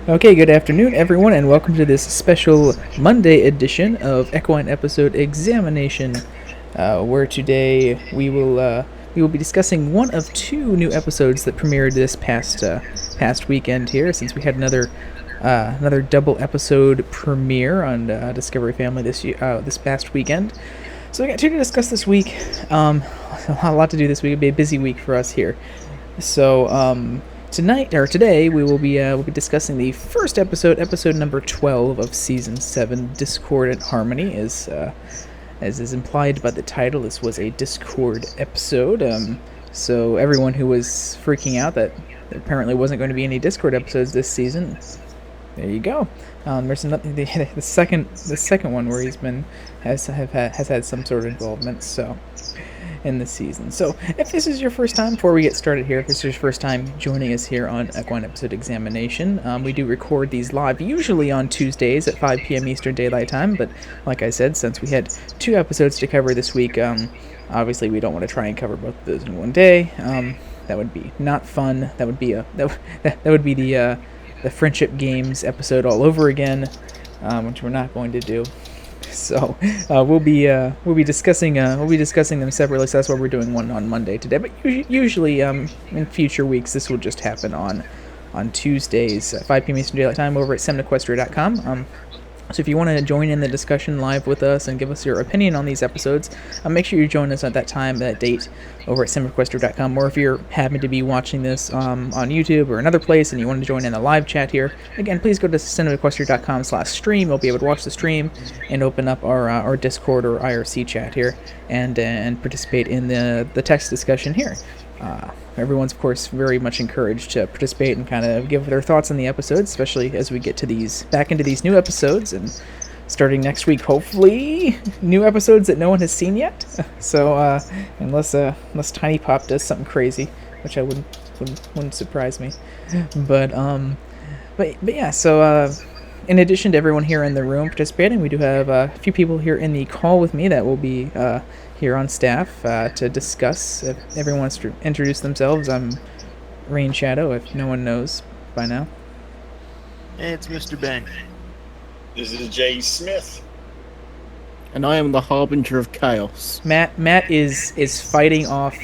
Okay, good afternoon, everyone, and welcome to this special Monday edition of Equine Episode Examination, where today we will be discussing one of two new episodes that premiered this past weekend here, since we had another double episode premiere on Discovery Family this past weekend. So we got two to discuss this week. A lot to do this week. It'll be a busy week for us here. So today we'll be discussing the first episode number 12 of season 7, Discord and Harmony. As is implied by the title, this was a Discord episode. So everyone who was freaking out that there apparently wasn't going to be any Discord episodes this season, there you go. There's nothing. The second one where has had some sort of involvement. So in the season. So if this is your first time, before we get started here, if this is your first time joining us here on Equine Episode Examination, we do record these live usually on Tuesdays at 5 p.m. Eastern Daylight Time, but like I said, since we had two episodes to cover this week, obviously we don't want to try and cover both of those in one day. That would be not fun. That would be the Friendship Games episode all over again, which we're not going to do. So we'll be discussing them separately. So that's why we're doing one on Monday today. But usually in future weeks, this will just happen on Tuesdays, 5 p.m. Eastern Daylight Time, over at CinemaQuestria.com. So if you want to join in the discussion live with us and give us your opinion on these episodes, make sure you join us at that time, that date, over at CinemaQuestria.com. Or if you're happen to be watching this on YouTube or another place and you want to join in the live chat here, again, please go to CinemaQuestria.com/stream. You'll be able to watch the stream and open up our Discord or IRC chat here and participate in the text discussion here. Everyone's, of course, very much encouraged to participate and kind of give their thoughts on the episodes, especially as we get to back into these new episodes, and starting next week, hopefully, new episodes that no one has seen yet. So, unless Tiny Pop does something crazy, which wouldn't surprise me. But yeah. So, in addition to everyone here in the room participating, we do have a few people here in the call with me that will be here on staff to discuss. If everyone wants to introduce themselves, I'm Rain Shadow, if no one knows by now. Hey, it's Mr. Ben. This is Jay Smith. And I am the Harbinger of Chaos. Matt is fighting off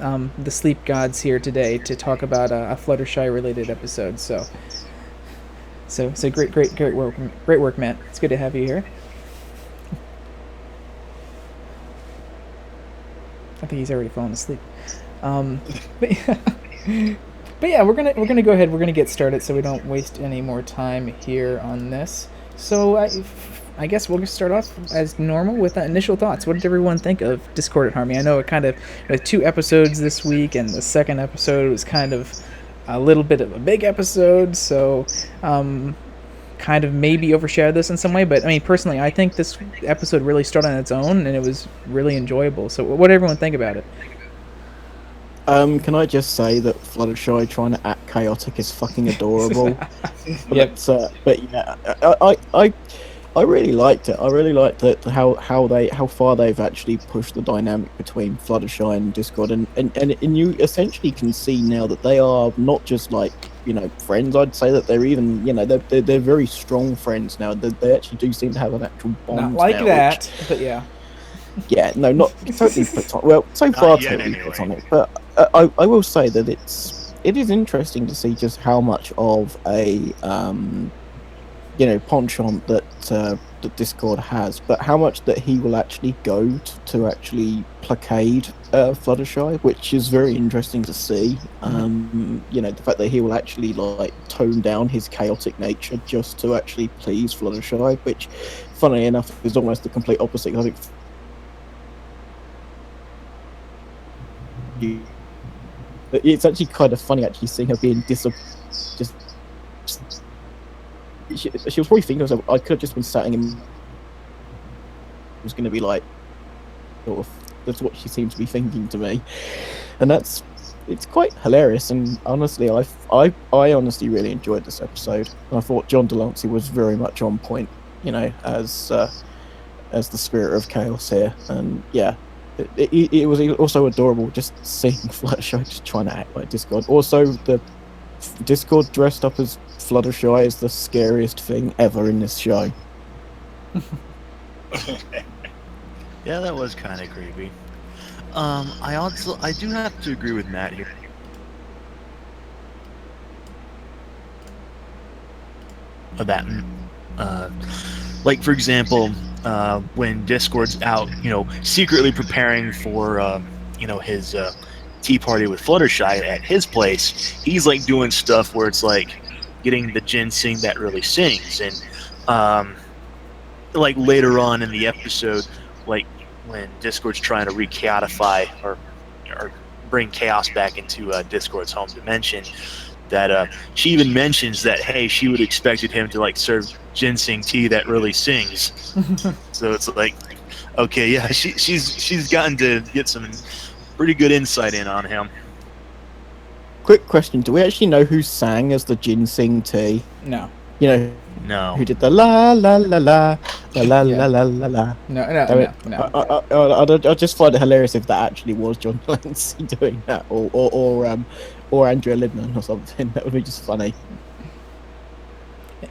the sleep gods here today to talk about a Fluttershy related episode. So great work, Matt. It's good to have you here. I think he's already fallen asleep. But yeah, we're gonna go ahead. We're gonna get started so we don't waste any more time here on this. So I guess we'll just start off as normal with initial thoughts. What did everyone think of Discord and Harmony? I know it kind of two episodes this week, and the second episode was kind of a little bit of a big episode, so kind of maybe overshadowed this in some way. But I mean, personally, I think this episode really started on its own, and it was really enjoyable. So what did everyone think about it? Can I just say that Fluttershy trying to act chaotic is fucking adorable. Yep. But yeah, I really liked it. I really liked it, how far they've actually pushed the dynamic between Fluttershy and Discord, and you essentially can see now that they are not just like, friends. I'd say that they're even, they're very strong friends now. They actually do seem to have an actual bond. Not like now, that, but yeah. Yeah, no, not totally put on. Well, so far totally put on it, but I will say that it is interesting to see just how much of a penchant that Discord has, but how much that he will actually go to actually placate Fluttershy, which is very interesting to see. The fact that he will actually like tone down his chaotic nature just to actually please Fluttershy, which, funnily enough, is almost the complete opposite. I think it's actually kind of funny actually seeing her being she was probably thinking to herself, I could have just been sitting and it was going to be like, sort of, that's what she seemed to be thinking to me, and it's quite hilarious. And honestly, I honestly really enjoyed this episode. I thought John Delancey was very much on point, as the spirit of chaos here, and yeah. It was also adorable just seeing Fluttershy just trying to act like Discord. Also, the Discord dressed up as Fluttershy is the scariest thing ever in this show. Yeah, that was kind of creepy. I do have to agree with Matt here. That, like for example, when Discord's out, secretly preparing for, his tea party with Fluttershy at his place, he's like doing stuff where it's like getting the ginseng that really sings, and like later on in the episode, like when Discord's trying to re-chaotify or bring chaos back into Discord's home dimension, that she even mentions that, hey, she would expected him to like serve ginseng tea that really sings. So it's like, okay, yeah, she's gotten to get some pretty good insight in on him. Quick question: do we actually know who sang as the ginseng tea? No. No. Who did the la la la la la la la la la la? No. I just find it hilarious if that actually was John Clancy doing that, or Andrea Libman or something. That would be just funny.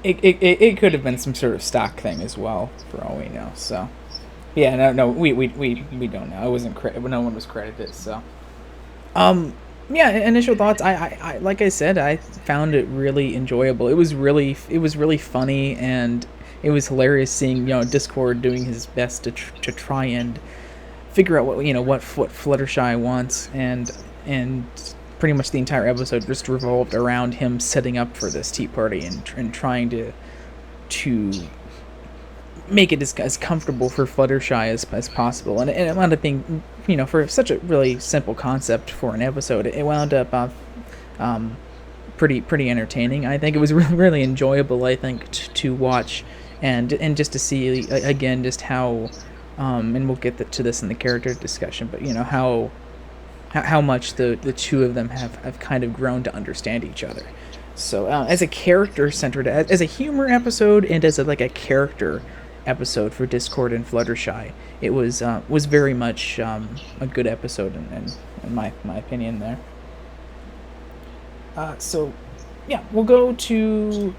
It could have been some sort of stock thing as well, for all we know. So, yeah, no, we don't know. It wasn't no one was credited. So, yeah, initial thoughts. I like I said, I found it really enjoyable. It was really funny, and it was hilarious seeing Discord doing his best to try and figure out what Fluttershy wants, and pretty much the entire episode just revolved around him setting up for this tea party and trying to make it as comfortable for Fluttershy as possible. And it wound up being, for such a really simple concept for an episode, it wound up pretty entertaining. I think it was really enjoyable, I think, to watch and just to see, again, just how, and we'll get to this in the character discussion, but, how much the two of them have kind of grown to understand each other. So as a character-centered, as a humor episode and as a character episode for Discord and Fluttershy, it was very much a good episode in my opinion there. So yeah, we'll go to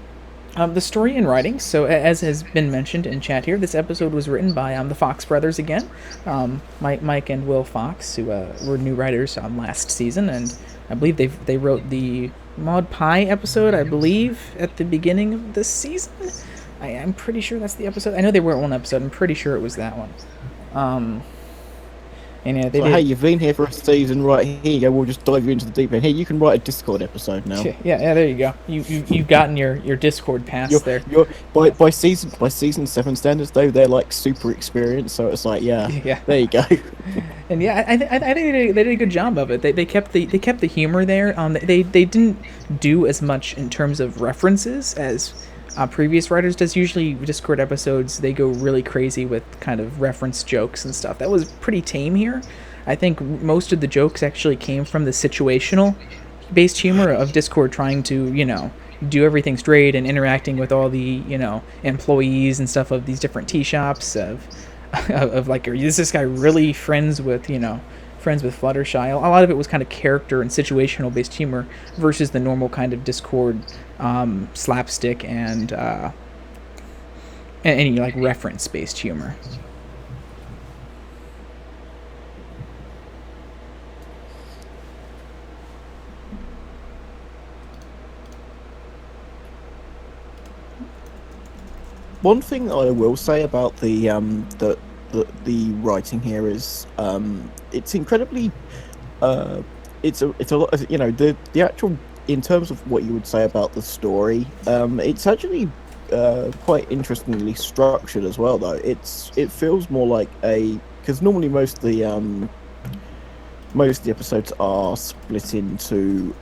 the story and writing. So as has been mentioned in chat here, this episode was written by the Fox brothers again, Mike and Will Fox, who were new writers last season, and I believe they wrote the Maud Pie episode, I believe, at the beginning of this season. I'm pretty sure that's the episode. I know they wrote one episode. I'm pretty sure it was that one. And yeah, they did. Hey, you've been here for a season, right? Here you go. We'll just dive you into the deep end. Here, you can write a Discord episode now. Yeah. There you go. You've gotten your Discord pass there. By season 7 standards, though, they're like super experienced. So it's like, yeah. There you go. And yeah, I think they did a good job of it. They kept the humor there. They didn't do as much in terms of references as previous writers does. Usually Discord episodes, they go really crazy with kind of reference jokes and stuff. That was pretty tame here. I think most of the jokes actually came from the situational based humor of Discord trying to, do everything straight and interacting with all the, employees and stuff of these different tea shops of like, is this guy really friends with Fluttershy? A lot of it was kind of character and situational based humor versus the normal kind of Discord slapstick and any like reference based humor. One thing I will say about the writing here is it's incredibly it's a lot of, the actual, in terms of what you would say about the story, it's actually quite interestingly structured as well, though. It feels more like because normally most of the episodes are split into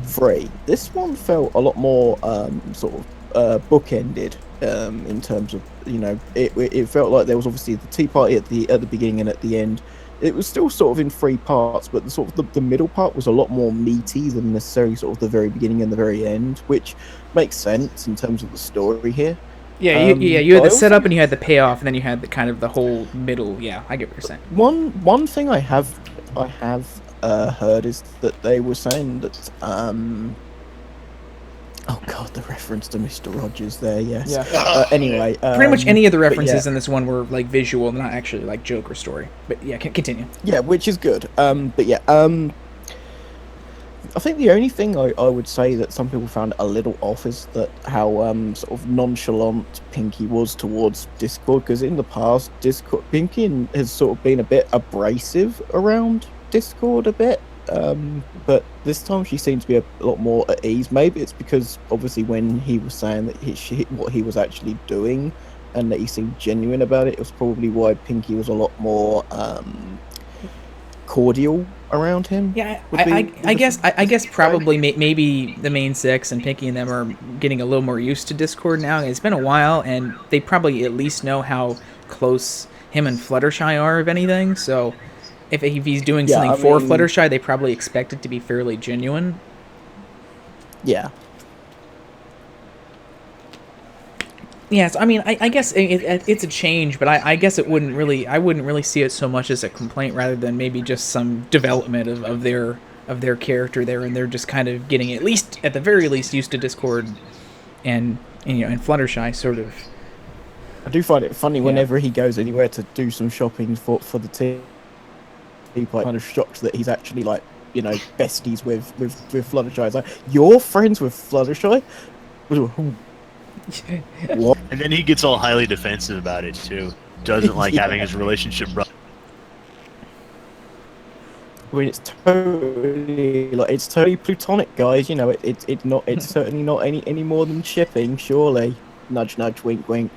3. This one felt a lot more sort of bookended in terms of, it felt like there was obviously the tea party at the beginning and at the end. It was still sort of in 3 parts, but the middle part was a lot more meaty than necessarily sort of the very beginning and the very end, which makes sense in terms of the story here. Yeah, you had the setup and you had the payoff, and then you had the kind of the whole middle. Yeah, I get what you're saying. One thing I have heard is that they were saying that oh god, the reference to Mr. Rogers there, yes. Yeah. Anyway, Pretty much any of the references yeah. in this one were like visual, not actually like joke or story. But yeah, continue. Yeah, which is good. But yeah, I think the only thing I would say that some people found a little off is that how sort of nonchalant Pinky was towards Discord, because in the past, Pinky has sort of been a bit abrasive around Discord a bit. But this time she seemed to be a lot more at ease. Maybe it's because obviously when he was saying that what he was actually doing and that he seemed genuine about it, it was probably why Pinky was a lot more cordial around him. Yeah, I guess probably maybe the main six and Pinky and them are getting a little more used to Discord now. It's been a while, and they probably at least know how close him and Fluttershy are, if anything. So if he's doing something for Fluttershy, they probably expect it to be fairly genuine. Yeah. Yes, I mean, I guess it's a change, but I guess I wouldn't really see it so much as a complaint, rather than maybe just some development of their character there, and they're just kind of getting, at the very least, used to Discord and Fluttershy, sort of. I do find it funny whenever he goes anywhere to do some shopping for the team. People are kind of shocked that he's actually besties with Fluttershy. It's like, you're friends with Fluttershy? What? And then he gets all highly defensive about it too. Doesn't like having his relationship brought. I mean, it's totally platonic, guys. It's certainly not any more than shipping, surely. Nudge, nudge, wink, wink.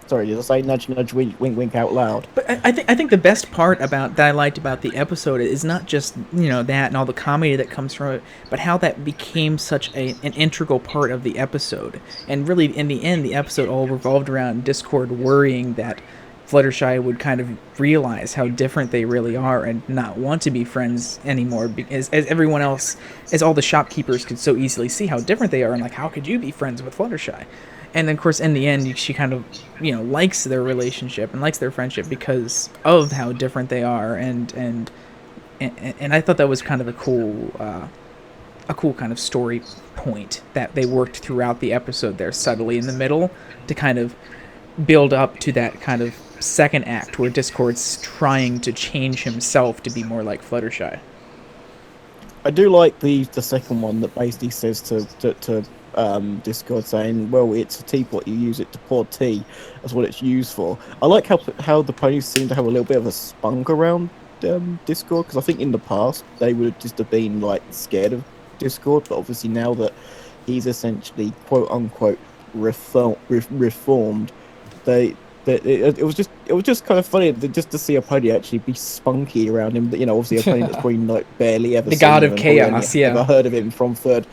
Sorry, did I say nudge, nudge, wink, wink, wink out loud? But I think the best part that I liked about the episode is not just that and all the comedy that comes from it, but how that became such an integral part of the episode. And really, in the end, the episode all revolved around Discord worrying that Fluttershy would kind of realize how different they really are and not want to be friends anymore, because as everyone else, as all the shopkeepers could so easily see how different they are, and like, how could you be friends with Fluttershy? And of course, in the end, she kind of, likes their relationship and likes their friendship because of how different they are, and I thought that was kind of a cool kind of story point that they worked throughout the episode there subtly in the middle to kind of build up to that kind of second act where Discord's trying to change himself to be more like Fluttershy. I do like the second one that basically says to Discord saying, well, it's a teapot, you use it to pour tea. That's what it's used for. I like how the ponies seem to have a little bit of a spunk around Discord, because I think in the past they would just have been scared of Discord, but obviously now that he's essentially quote unquote reformed, it was just kind of funny just to see a pony actually be spunky around him. Obviously a pony that's probably barely ever the seen god him of chaos. Yeah, I've heard of him from third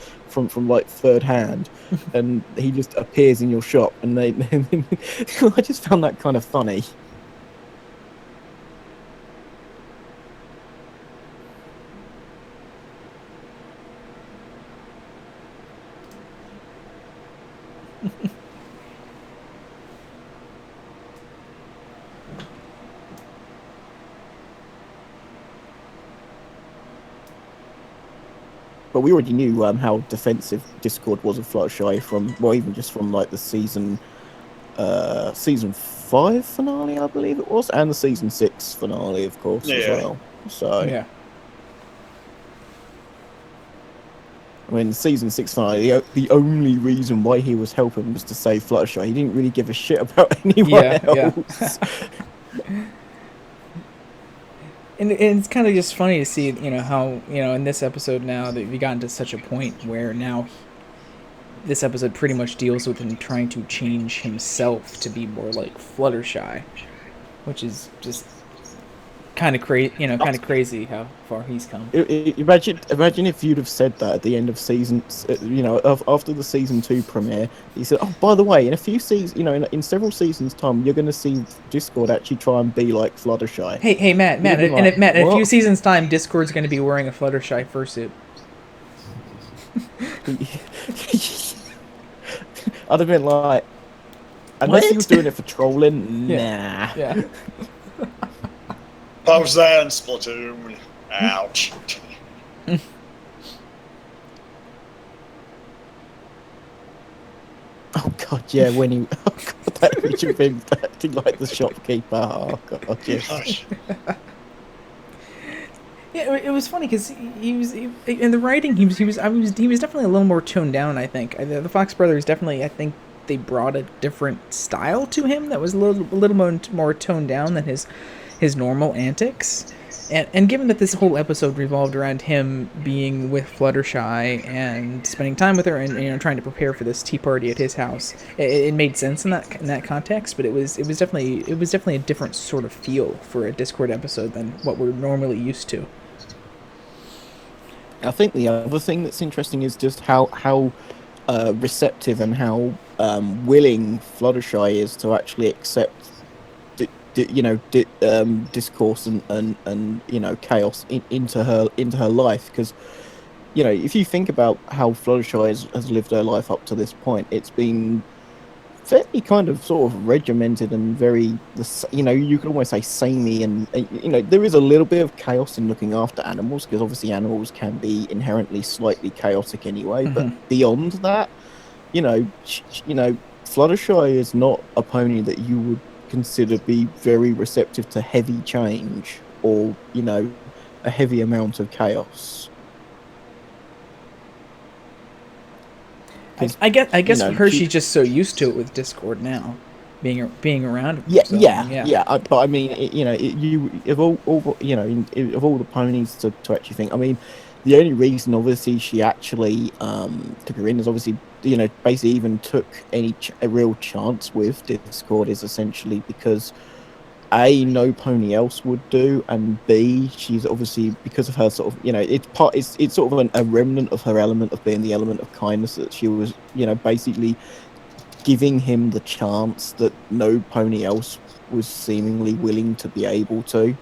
hand, and he just appears in your shop, and I just found that kind of funny. But we already knew how defensive Discord was of Fluttershy even just from the season 5 finale, I believe it was, and the season 6 finale, of course, as well. So yeah. I mean, season 6 finale, the only reason why he was helping was to save Fluttershy. He didn't really give a shit about anyone else. Yeah. And it's kind of just funny to see, how, in this episode now that we've gotten to such a point where now this episode pretty much deals with him trying to change himself to be more like Fluttershy, which is just kind of crazy how far he's come. Imagine if you'd have said that at the end of season, after the season 2 premiere. He said, "Oh, by the way, in a few seasons, in several seasons' time, you're going to see Discord actually try and be like Fluttershy." Hey, Matt, in a few seasons' time, Discord's going to be wearing a Fluttershy fursuit. I'd have been like, unless he was doing it for trolling, nah. Yeah. Pause there and Splatoon. Ouch. Oh god, yeah, when he oh god, that image of him acting like the shopkeeper. Oh god, yes. Gosh. Yeah, it was funny because in the writing he was definitely a little more toned down. I think the Fox brothers definitely, I think they brought a different style to him that was a little more toned down than his normal antics. And given that this whole episode revolved around him being with Fluttershy and spending time with her and trying to prepare for this tea party at his house, it made sense in that context. But it was definitely a different sort of feel for a Discord episode than what we're normally used to. I think the other thing that's interesting is just how receptive and how willing Fluttershy is to actually accept discourse and chaos into her life, because if you think about how Fluttershy has lived her life up to this point, it's been fairly kind of sort of regimented and very you could almost say samey, and there is a little bit of chaos in looking after animals, because obviously animals can be inherently slightly chaotic anyway. But beyond that, Fluttershy is not a pony that you would consider be very receptive to heavy change or a heavy amount of chaos. I guess for her, she's just so used to it with Discord now, being around. Yeah. But I mean, of all the ponies to actually think. I mean, the only reason obviously she actually took her in is obviously basically even took a real chance with Discord is essentially because A, no pony else would do, and B, she's obviously, because of her sort of it's sort of a remnant of her element of being the element of kindness, that she was basically giving him the chance that no pony else was seemingly willing to be able to.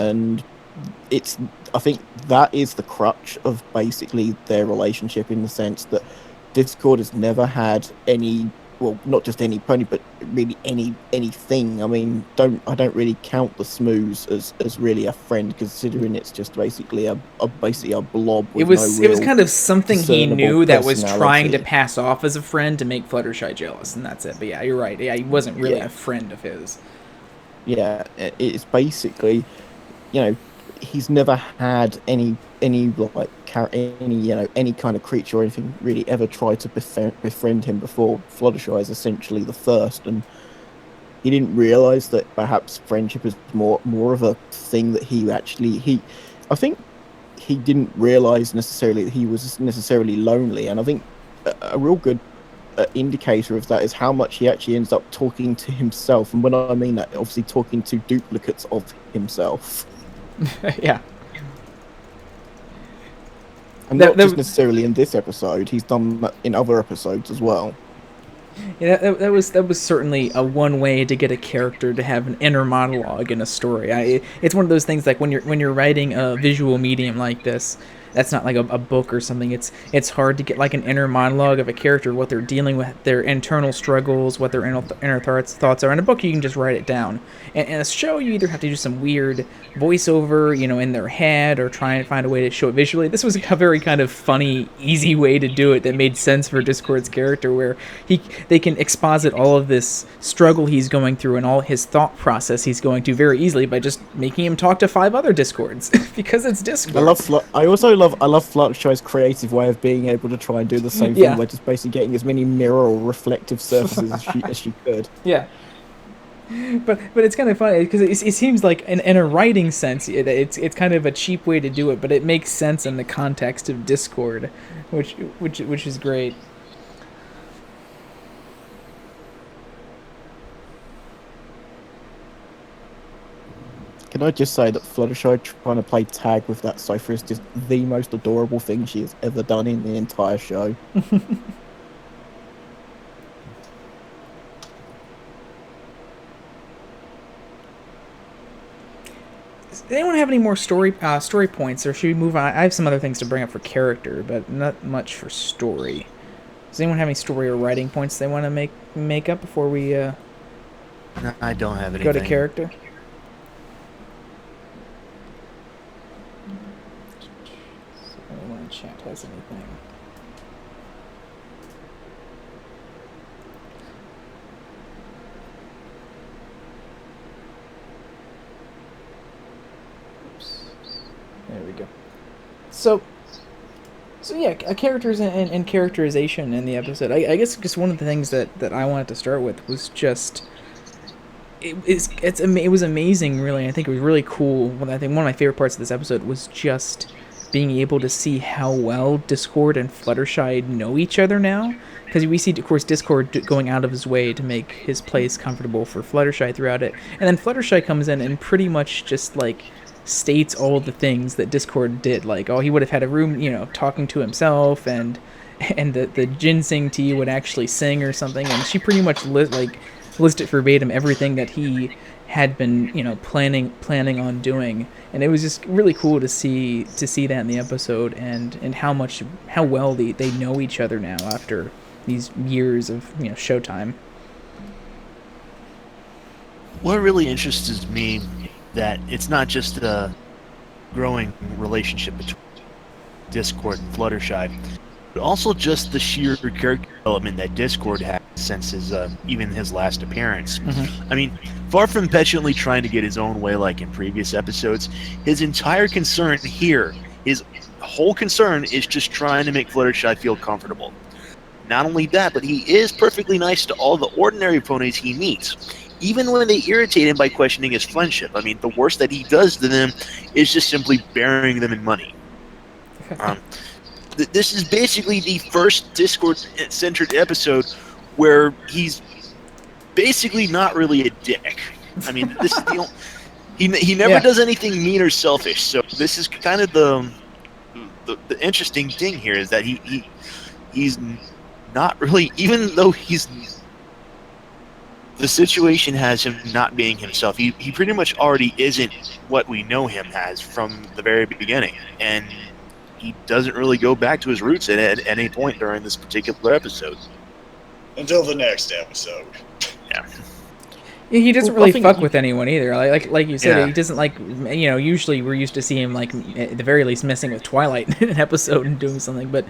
And I think that is the crutch of basically their relationship, in the sense that Discord has never had any, well, not just any pony, but really anything. I mean, I don't really count the Smooths as really a friend, considering it's just basically a blob. With It was kind of something he knew that was trying to personality. pass off as a friend to make Fluttershy jealous, and that's it. But yeah, you're right. Yeah, he wasn't really a friend of his. Yeah, it's basically, he's never had any like any kind of creature or anything really ever tried to befriend him before. Fluttershy is essentially the first, and he didn't realize that perhaps friendship is more of a thing that I think he didn't realize necessarily that he was necessarily lonely. And I think a real good indicator of that is how much he actually ends up talking to himself, and when I mean that, obviously talking to duplicates of himself. Yeah. And not just necessarily in this episode, he's done that in other episodes as well. Yeah, that was certainly a one way to get a character to have an inner monologue in a story. It's one of those things, like when you're writing a visual medium like this, that's not like a book or something. It's hard to get like an inner monologue of a character, what they're dealing with, their internal struggles, what their inner thoughts are. In a book, you can just write it down. In a show, you either have to do some weird voiceover, in their head, or try and find a way to show it visually. This was a very kind of funny, easy way to do it that made sense for Discord's character, where they can exposit all of this struggle he's going through and all his thought process he's going through very easily by just making him talk to 5 other Discords, because it's Discord. I love Fluttershy's creative way of being able to try and do the same thing by just basically getting as many mirror or reflective surfaces as she could. Yeah. But it's kind of funny because it seems like in a writing sense it's kind of a cheap way to do it, but it makes sense in the context of Discord, which is great. Can I just say that Fluttershy trying to play tag with that sofa is just the most adorable thing she has ever done in the entire show. Does anyone have any more story points, or should we move on? I have some other things to bring up for character, but not much for story. Does anyone have any story or writing points they want to make up before we No, I don't have anything. go to character? does anything. Oops. There we go. So yeah, characters and characterization in the episode. I guess just one of the things that I wanted to start with was just it was amazing, really. I think it was really cool. I think one of my favorite parts of this episode was just being able to see how well Discord and Fluttershy know each other now. Because we see, of course, Discord going out of his way to make his place comfortable for Fluttershy throughout it. And then Fluttershy comes in and pretty much just, like, states all the things that Discord did. Like, oh, he would have had a room, talking to himself, and the ginseng tea would actually sing or something. And she pretty much listed verbatim everything that he had been, planning on doing. And it was just really cool to see that in the episode, and how well they know each other now after these years of showtime. What really interests me that it's not just a growing relationship between Discord and Fluttershy, but also just the sheer character development that Discord has since his last appearance. Mm-hmm. I mean, far from petulantly trying to get his own way like in previous episodes, his entire concern here, his whole concern is just trying to make Fluttershy feel comfortable. Not only that, but he is perfectly nice to all the ordinary ponies he meets, even when they irritate him by questioning his friendship. I mean, the worst that he does to them is just simply burying them in money. This is basically the first Discord-centered episode where he's basically not really a dick. I mean, this is the he never does anything mean or selfish. So this is kind of the interesting thing here, is that he's not really, even though the situation has him not being himself. He pretty much already isn't what we know him as from the very beginning, and he doesn't really go back to his roots at any point during this particular episode. Until the next episode. Yeah. He doesn't really fuck with anyone either. Like you said, Yeah. he doesn't usually we're used to see him, like, at the very least messing with Twilight in an episode and doing something, but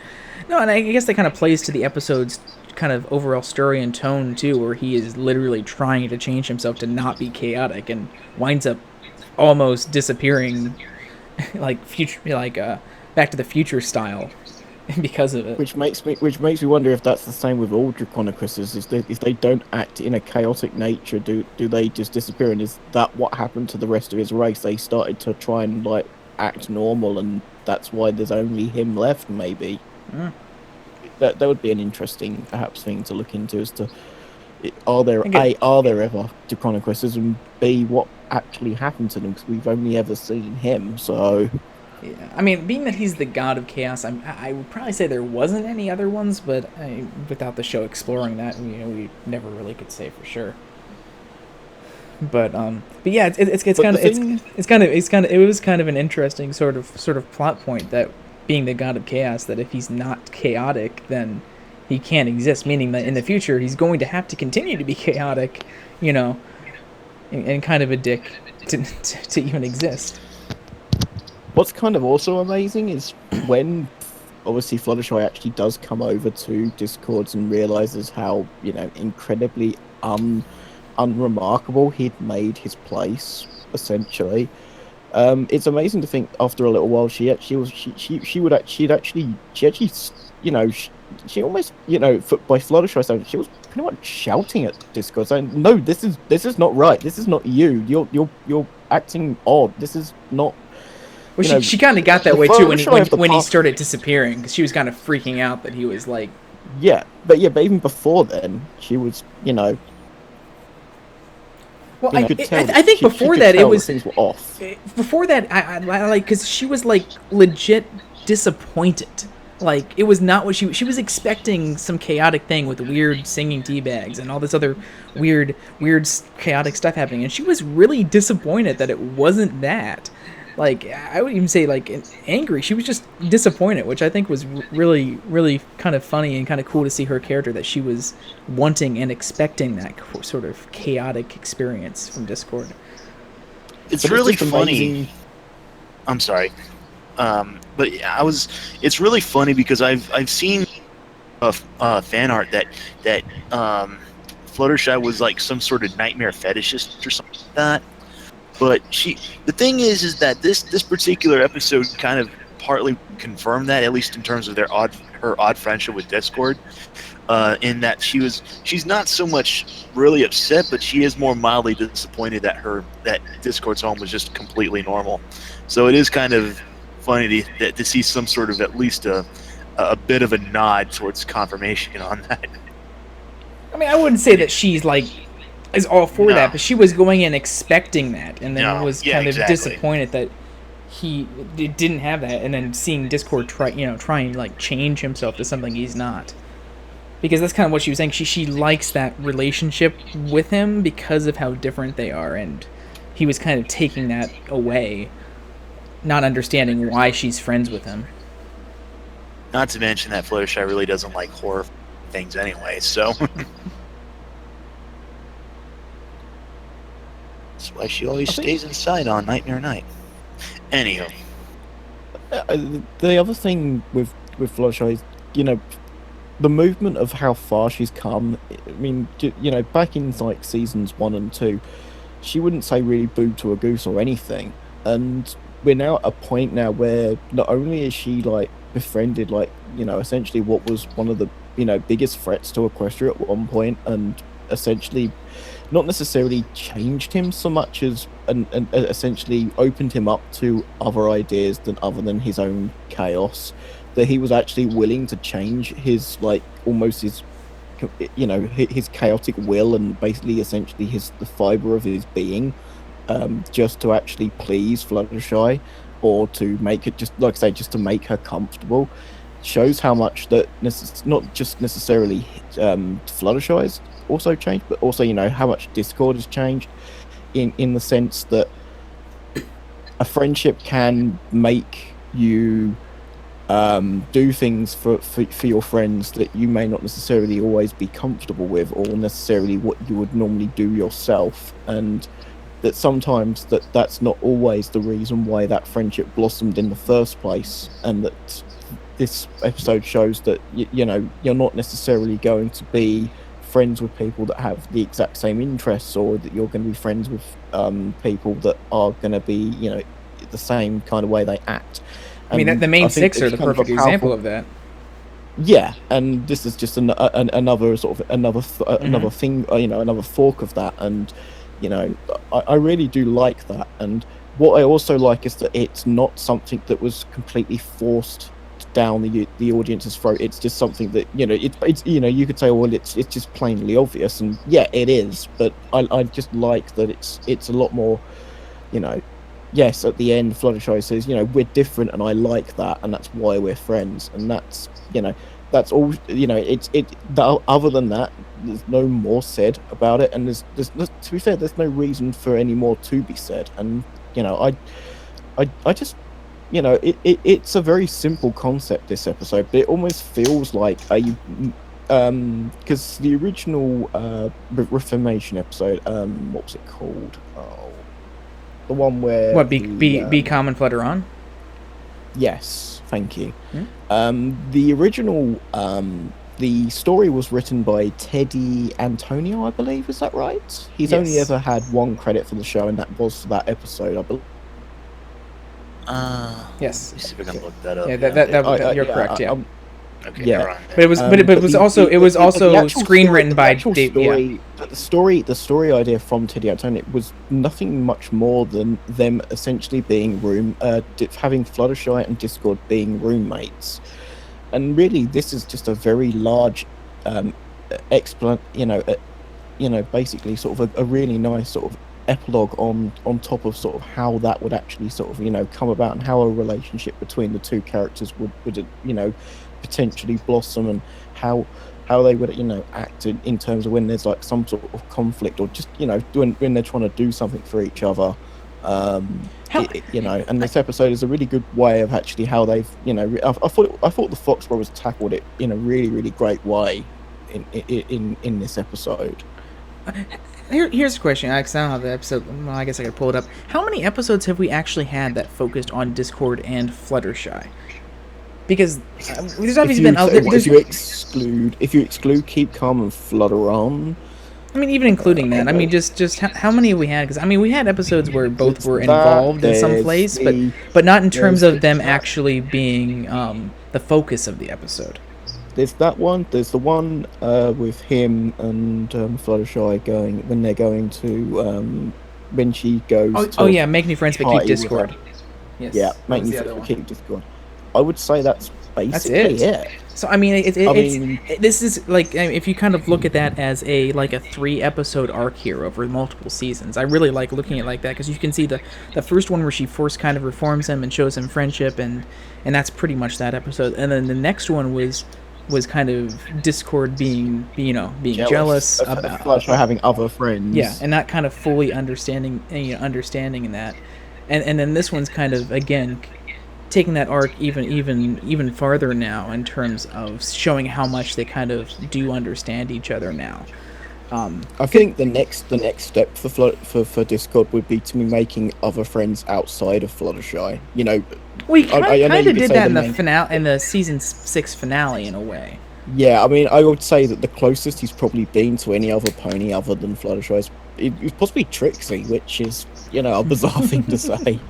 no, and I guess that kind of plays to the episode's kind of overall story and tone too, where he is literally trying to change himself to not be chaotic and winds up almost disappearing, like Back to the Future style, because of it. Which makes me wonder if that's the same with all Draconicruses. If they don't act in a chaotic nature, do they just disappear? And is that what happened to the rest of his race? They started to try and act normal, and that's why there's only him left. Maybe that would be an interesting perhaps thing to look into, as to are there ever Draconicruses, and B, what actually happened to them, because we've only ever seen him. So. Yeah, I mean, being that he's the god of chaos, I would probably say there wasn't any other ones, but without the show exploring that, we never really could say for sure. But yeah, it was kind of an interesting sort of plot point, that being the god of chaos, that if he's not chaotic, then he can't exist. Meaning that in the future, he's going to have to continue to be chaotic, and kind of a dick to even exist. What's kind of also amazing is when, obviously, Fluttershy actually does come over to Discords and realizes how, incredibly unremarkable he'd made his place, essentially. It's amazing to think after a little while she almost, by Fluttershy sound, she was pretty much shouting at Discord, saying, "No, this is not right. This is not you. You're acting odd. This is not." Well, she kind of got that way too when he started disappearing, because she was kind of freaking out that he was like. Yeah, but even before then, she was, Well, I think before that it was things were off. Before that, I because she was legit disappointed. It was not what she was expecting, some chaotic thing with weird singing tea bags and all this other weird chaotic stuff happening, and she was really disappointed that it wasn't that. I would even say, angry. She was just disappointed, which I think was really, really kind of funny and kind of cool to see her character, that she was wanting and expecting that sort of chaotic experience from Discord. It's really funny. I'm sorry. But yeah, it's really funny because I've seen fan art that Fluttershy was like some sort of nightmare fetishist or something like that. But the thing is that this particular episode kind of partly confirmed that, at least in terms of her odd friendship with Discord. In that she's not so much really upset, but she is more mildly disappointed that Discord's home was just completely normal. So it is kind of funny to see some sort of at least a bit of a nod towards confirmation on that. I mean, I wouldn't say that she's like is all for that, but she was going in expecting that, and then was kind of disappointed that he didn't have that, and then seeing Discord try and like change himself to something he's not. Because that's kind of what she was saying. She likes that relationship with him because of how different they are, and he was kind of taking that away, not understanding why she's friends with him. Not to mention that Fluttershy really doesn't like horror things anyway, so that's why she always stays inside on Nightmare Night. Anyhow, the other thing with Fluttershy is, the movement of how far she's come. I mean, back in like seasons 1 and 2, she wouldn't say really boo to a goose or anything, and we're now at a point now where not only is she like befriended like essentially what was one of the biggest threats to Equestria at one point, and essentially not necessarily changed him so much as and essentially opened him up to other ideas other than his own chaos, that he was actually willing to change his like almost his chaotic will and basically essentially the fiber of his being, just to actually please Fluttershy, or to make it, just like I say, just to make her comfortable, shows how much that not just necessarily Fluttershy's also changed, but also how much Discord has changed, in the sense that a friendship can make you do things for your friends that you may not necessarily always be comfortable with, or necessarily what you would normally do yourself, and that sometimes that's not always the reason why that friendship blossomed in the first place, and that this episode shows that you're not necessarily going to be friends with people that have the exact same interests, or that you're going to be friends with people that are going to be the same kind of way they act. I mean, the main six are the perfect example of that. Yeah, and this is just another sort of another thing, another fork of that, and I really do like that. And what I also like is that it's not something that was completely forced down the audience's throat. It's just something that it's you could say, well, it's just plainly obvious, and yeah, it is. But I just like that it's a lot more, yes, at the end, Fluttershy says, we're different, and I like that, and that's why we're friends, and that's that's all. Other than that, there's no more said about it, and there's to be fair, there's no reason for any more to be said, and I just. It's a very simple concept, this episode, but it almost feels like because the original Reformation episode, what was it called? Oh, the one where be calm and flutter on. Yes, thank you. The original, the story was written by Teddy Antonio, I believe. Is that right? He's only ever had one credit for the show, and that was for that episode, I believe. Yes. Let me see if I can look that up. Yeah, you're correct. Yeah. Okay. Yeah, but it was also screenwritten by Dave. Yeah. But the story idea from Teddy Antonio was nothing much more than them essentially being having Fluttershy and Discord being roommates, and really this is just a very large, basically sort of a really nice sort of epilogue on top of sort of how that would actually sort of come about, and how a relationship between the two characters would potentially blossom, and how they would act in terms of when there's like some sort of conflict, or just when they're trying to do something for each other, and this episode is a really good way of actually how they've I thought the Fox Brothers tackled it in a really, really great way in this episode. Here's a question. I don't have the episode. Well, I guess I could pull it up. How many episodes have we actually had that focused on Discord and Fluttershy? Because there's obviously been other. If you exclude Keep Calm and Flutter On. I mean, even including that. I mean, just how many have we had? Because I mean, we had episodes where both were involved in some place, but not in terms of them actually being the focus of the episode. There's that one. There's the one with him and Fluttershy going when they're going to when she goes. Oh yeah, make new friends but keep Discord. Yes. Yeah, make new friends but keep Discord. I would say that's basically it. So I mean, this is like, if you kind of look at that as a 3-episode arc here over multiple seasons. I really like looking at it like that because you can see the first one where she first kind of reforms him and shows him friendship, and that's pretty much that episode. And then the next one was kind of Discord being jealous about having other friends. Yeah, and not kind of fully understanding in that. And then this one's kind of, again, taking that arc even farther now in terms of showing how much they kind of do understand each other now. I think the next step for Discord would be to be making other friends outside of Fluttershy. We kind of did that in the finale, in the season 6 finale, in a way. Yeah, I mean, I would say that the closest he's probably been to any other pony other than Fluttershy is possibly Trixie, which is a bizarre thing to say.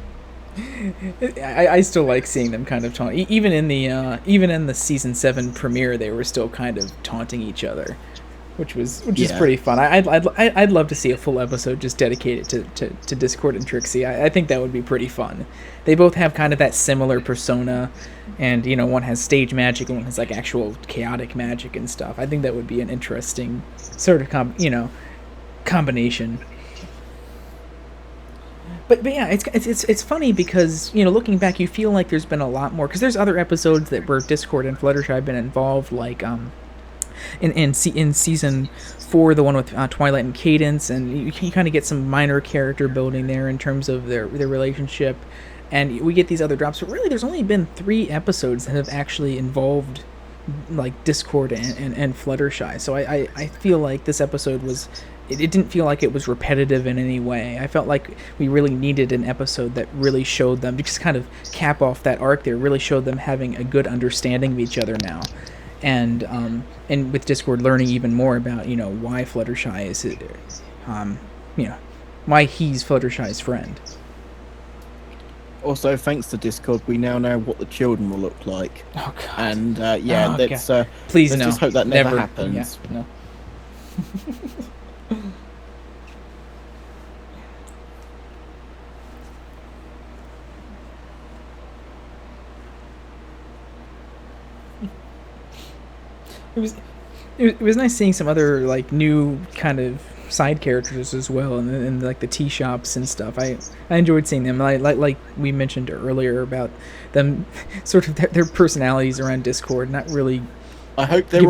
I still like seeing them kind of taunt. Even in the season 7 premiere, they were still kind of taunting each other, which is pretty fun. I'd love to see a full episode just dedicated to Discord and Trixie. I think that would be pretty fun. They both have kind of that similar persona, and one has stage magic and one has actual chaotic magic and stuff. I think that would be an interesting sort of combination. But yeah, it's funny because looking back, you feel like there's been a lot more, because there's other episodes where Discord and Fluttershy have been involved, like in season 4, the one with Twilight and Cadence, and you kind of get some minor character building there in terms of their relationship, and we get these other drops. But really, there's only been 3 episodes that have actually involved Discord and Fluttershy. So I feel like this episode was. It didn't feel like it was repetitive in any way. I felt like we really needed an episode that really showed them, to just kind of cap off that arc there, really showed them having a good understanding of each other now. And with Discord learning even more about, why Fluttershy is, why he's Fluttershy's friend. Also, thanks to Discord, we now know what the children will look like. Oh, God. And, please let's no. just hope that never happens. Yeah, no. It was nice seeing some other new kind of side characters as well, and the tea shops and stuff. I enjoyed seeing them. Like we mentioned earlier about them, sort of their personalities around Discord, not really. I hope they're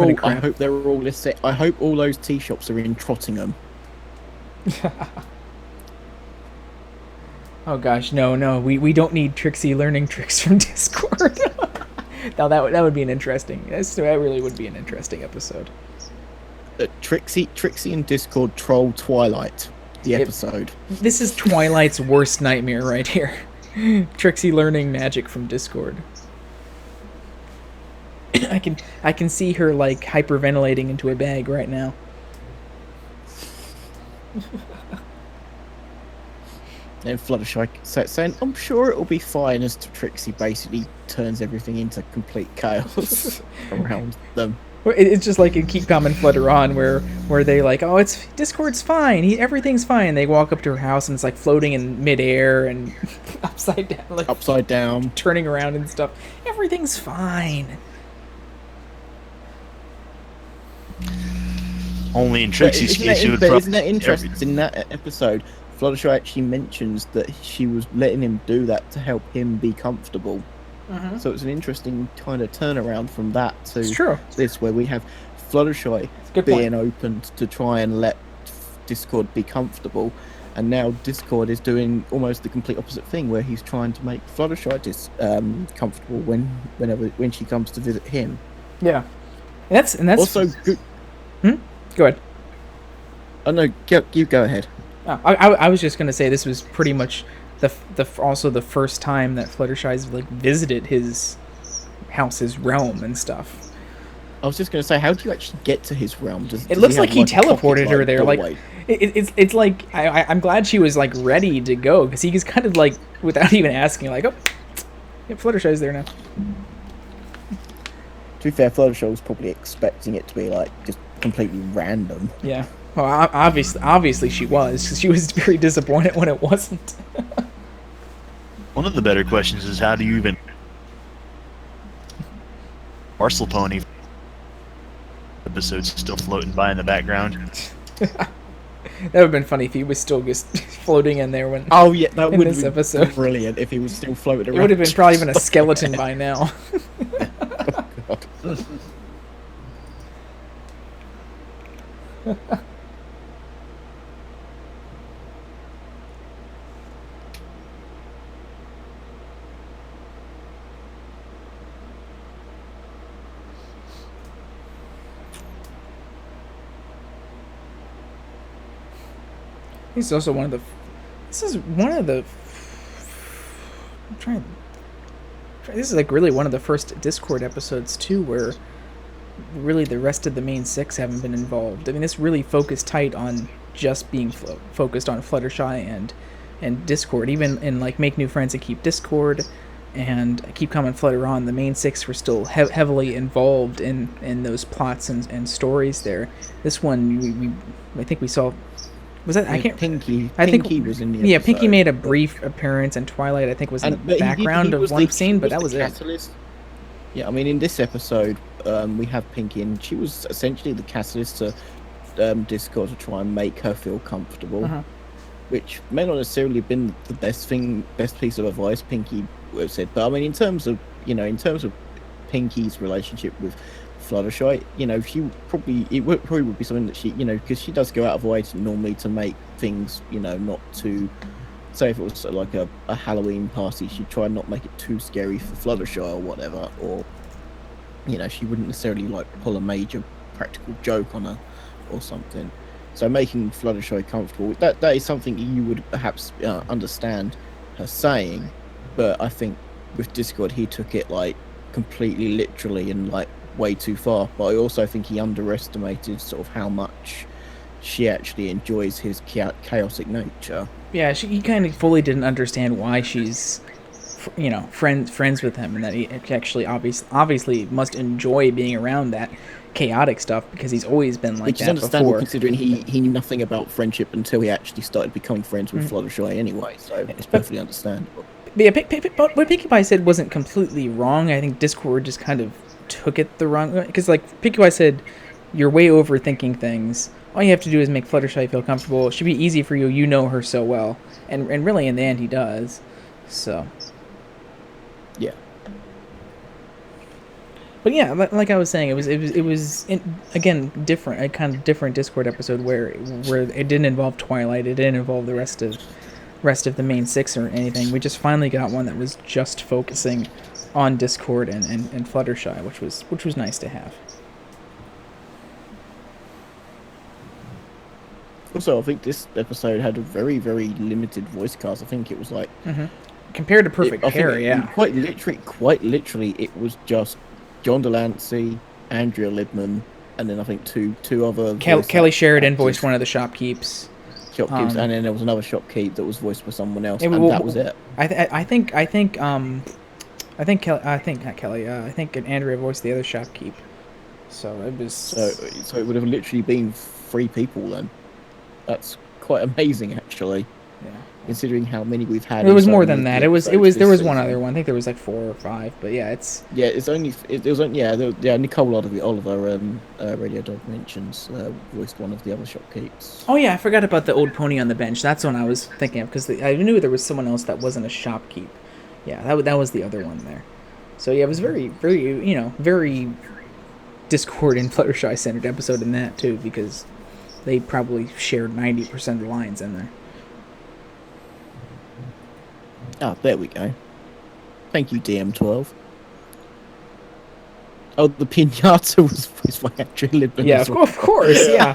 all listening. I hope all those tea shops are in Trottingham. Oh gosh, no, we don't need Trixie learning tricks from Discord. Now that would be an interesting. That really would be an interesting episode. Trixie and Discord troll Twilight. The episode. This is Twilight's worst nightmare right here. Trixie learning magic from Discord. I can see her hyperventilating into a bag right now. And Fluttershy saying, "I'm sure it'll be fine," as Trixie basically turns everything into complete chaos around them. It's just like in Keep Calm and Flutter On, where they oh, it's Discord's fine, everything's fine. They walk up to her house and it's floating in midair and upside down, turning around and stuff. Everything's fine. Only in Trixie's case, isn't that interesting? In that episode, Fluttershy actually mentions that she was letting him do that to help him be comfortable. Mm-hmm. So it's an interesting kind of turnaround from that to this, where we have Fluttershy being open to try and let Discord be comfortable, and now Discord is doing almost the complete opposite thing, where he's trying to make Fluttershy comfortable when she comes to visit him. Yeah, and that's also good. Go ahead. Oh no, you go ahead. I was just gonna say this was pretty much also the first time that Fluttershy's like visited his house, his realm and stuff. I was just going to say, how do you actually get to his realm? It looks like he teleported her there. Like it's like I'm glad she was like ready to go, because he was kind of like, without even asking, like, oh, yeah, Fluttershy's there now. To be fair, Fluttershy was probably expecting it to be like just completely random. Yeah. Well, obviously she was, because she was very disappointed when it wasn't. One of the better questions is, how do you even Parcel Pony episode's still floating by in the background? That would have been funny if he was still just floating in there when. Oh yeah, that would have been episode. Brilliant if he was still floating around. It would have been probably been a skeleton by now. Oh, God. This is also one of the. I'm trying. This is like really one of the first Discord episodes too, where really the rest of the main six haven't been involved. I mean, this really focused tight on just being focused on Fluttershy and Discord. Even in like Make New Friends and Keep Discord and Keep Calm and Flutter On, the main six were still heavily involved in those plots and stories there. This one, I think we saw. Was that? I can't. Pinky was in the episode. Yeah, Pinky made a brief appearance, and Twilight, I think, was in the background of one scene, but that was catalyst. Yeah, I mean, in this episode, we have Pinky, and she was essentially the catalyst to Discord to try and make her feel comfortable, which may not necessarily have been the best piece of advice Pinky would have said. But I mean, in terms of Pinky's relationship with Fluttershy, she probably would be something that she, because she does go out of her way normally to make things, not too. Say if it was like a Halloween party, she'd try and not make it too scary for Fluttershy or whatever, or she wouldn't necessarily like pull a major practical joke on her or something. So making Fluttershy comfortable, that is something you would perhaps understand her saying, but I think with Discord he took it like completely literally and like way too far. But I also think he underestimated sort of how much she actually enjoys his chaotic nature. Yeah, he kind of fully didn't understand why she's, friends with him, and that he actually obviously must enjoy being around that chaotic stuff, because he's always been like that before. Considering he knew nothing about friendship until he actually started becoming friends with Fluttershy anyway, so it's perfectly understandable. Yeah, but what Pinkie Pie said wasn't completely wrong. I think Discord just kind of took it the wrong way, because like Pinkie Pie said, you're way overthinking things. All you have to do is make Fluttershy feel comfortable. It should be easy for you. You know her so well, and really in the end he does. So yeah. But yeah, like I was saying, it was again different, a kind of different Discord episode where it didn't involve Twilight, it didn't involve the rest of the main six or anything. We just finally got one that was just focusing on Discord and Fluttershy, which was nice to have. Also, I think this episode had a very, very limited voice cast. I think it was like compared to Perfect Hair, yeah. Quite literally, it was just John Delancey, Andrea Libman, and then I think two other. Kelly Sheridan voiced one of the shopkeeps. And then there was another shopkeep that was voiced by someone else, and that was it. I think Andrea voiced the other shopkeep. So it was. So it would have literally been 3 people then. That's quite amazing, actually. Yeah. Considering how many we've had. It was more than that. There was one other one. I think there was like 4 or 5. But yeah, it's. Yeah, Nicole Oliver, Radio Dog Mentions, voiced one of the other shopkeepers. Oh yeah, I forgot about the old pony on the bench. That's what I was thinking of, because I knew there was someone else that wasn't a shopkeep. Yeah, that was the other one there. So yeah, it was very, very, very Discord and Fluttershy centered episode in that too, because they probably shared 90% of the lines in there. Oh, there we go. Thank you, DM12. Oh, the pinata was voiced by Andrea Libman. Yeah, of course, yeah.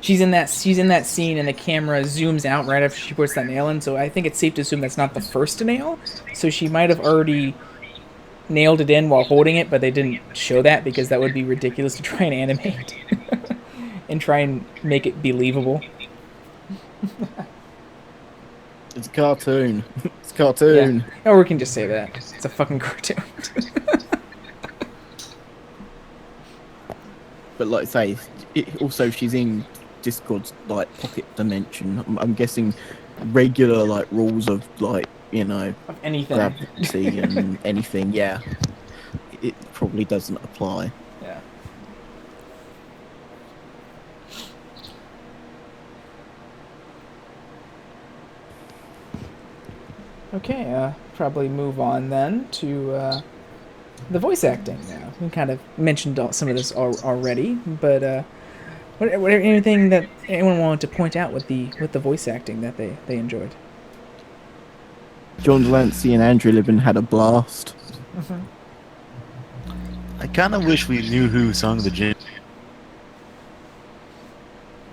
she's in that scene, and the camera zooms out right after she puts that nail in. So I think it's safe to assume that's not the first nail. So she might have already nailed it in while holding it, but they didn't show that because that would be ridiculous to try and animate and try and make it believable. It's a cartoon. It's a cartoon. Yeah. Or we can just say that it's a fucking cartoon. But like I say, also she's in Discord's like pocket dimension. I'm guessing regular like rules of like, you know, Of anything. gravity and anything. Yeah, it probably doesn't apply. Yeah. Okay, probably move on then to the voice acting now. We kind of mentioned some of this already, but what anything that anyone wanted to point out with the voice acting that they enjoyed? John Delancey and Andrew Libin had a blast. I kind of wish we knew who sung the jing.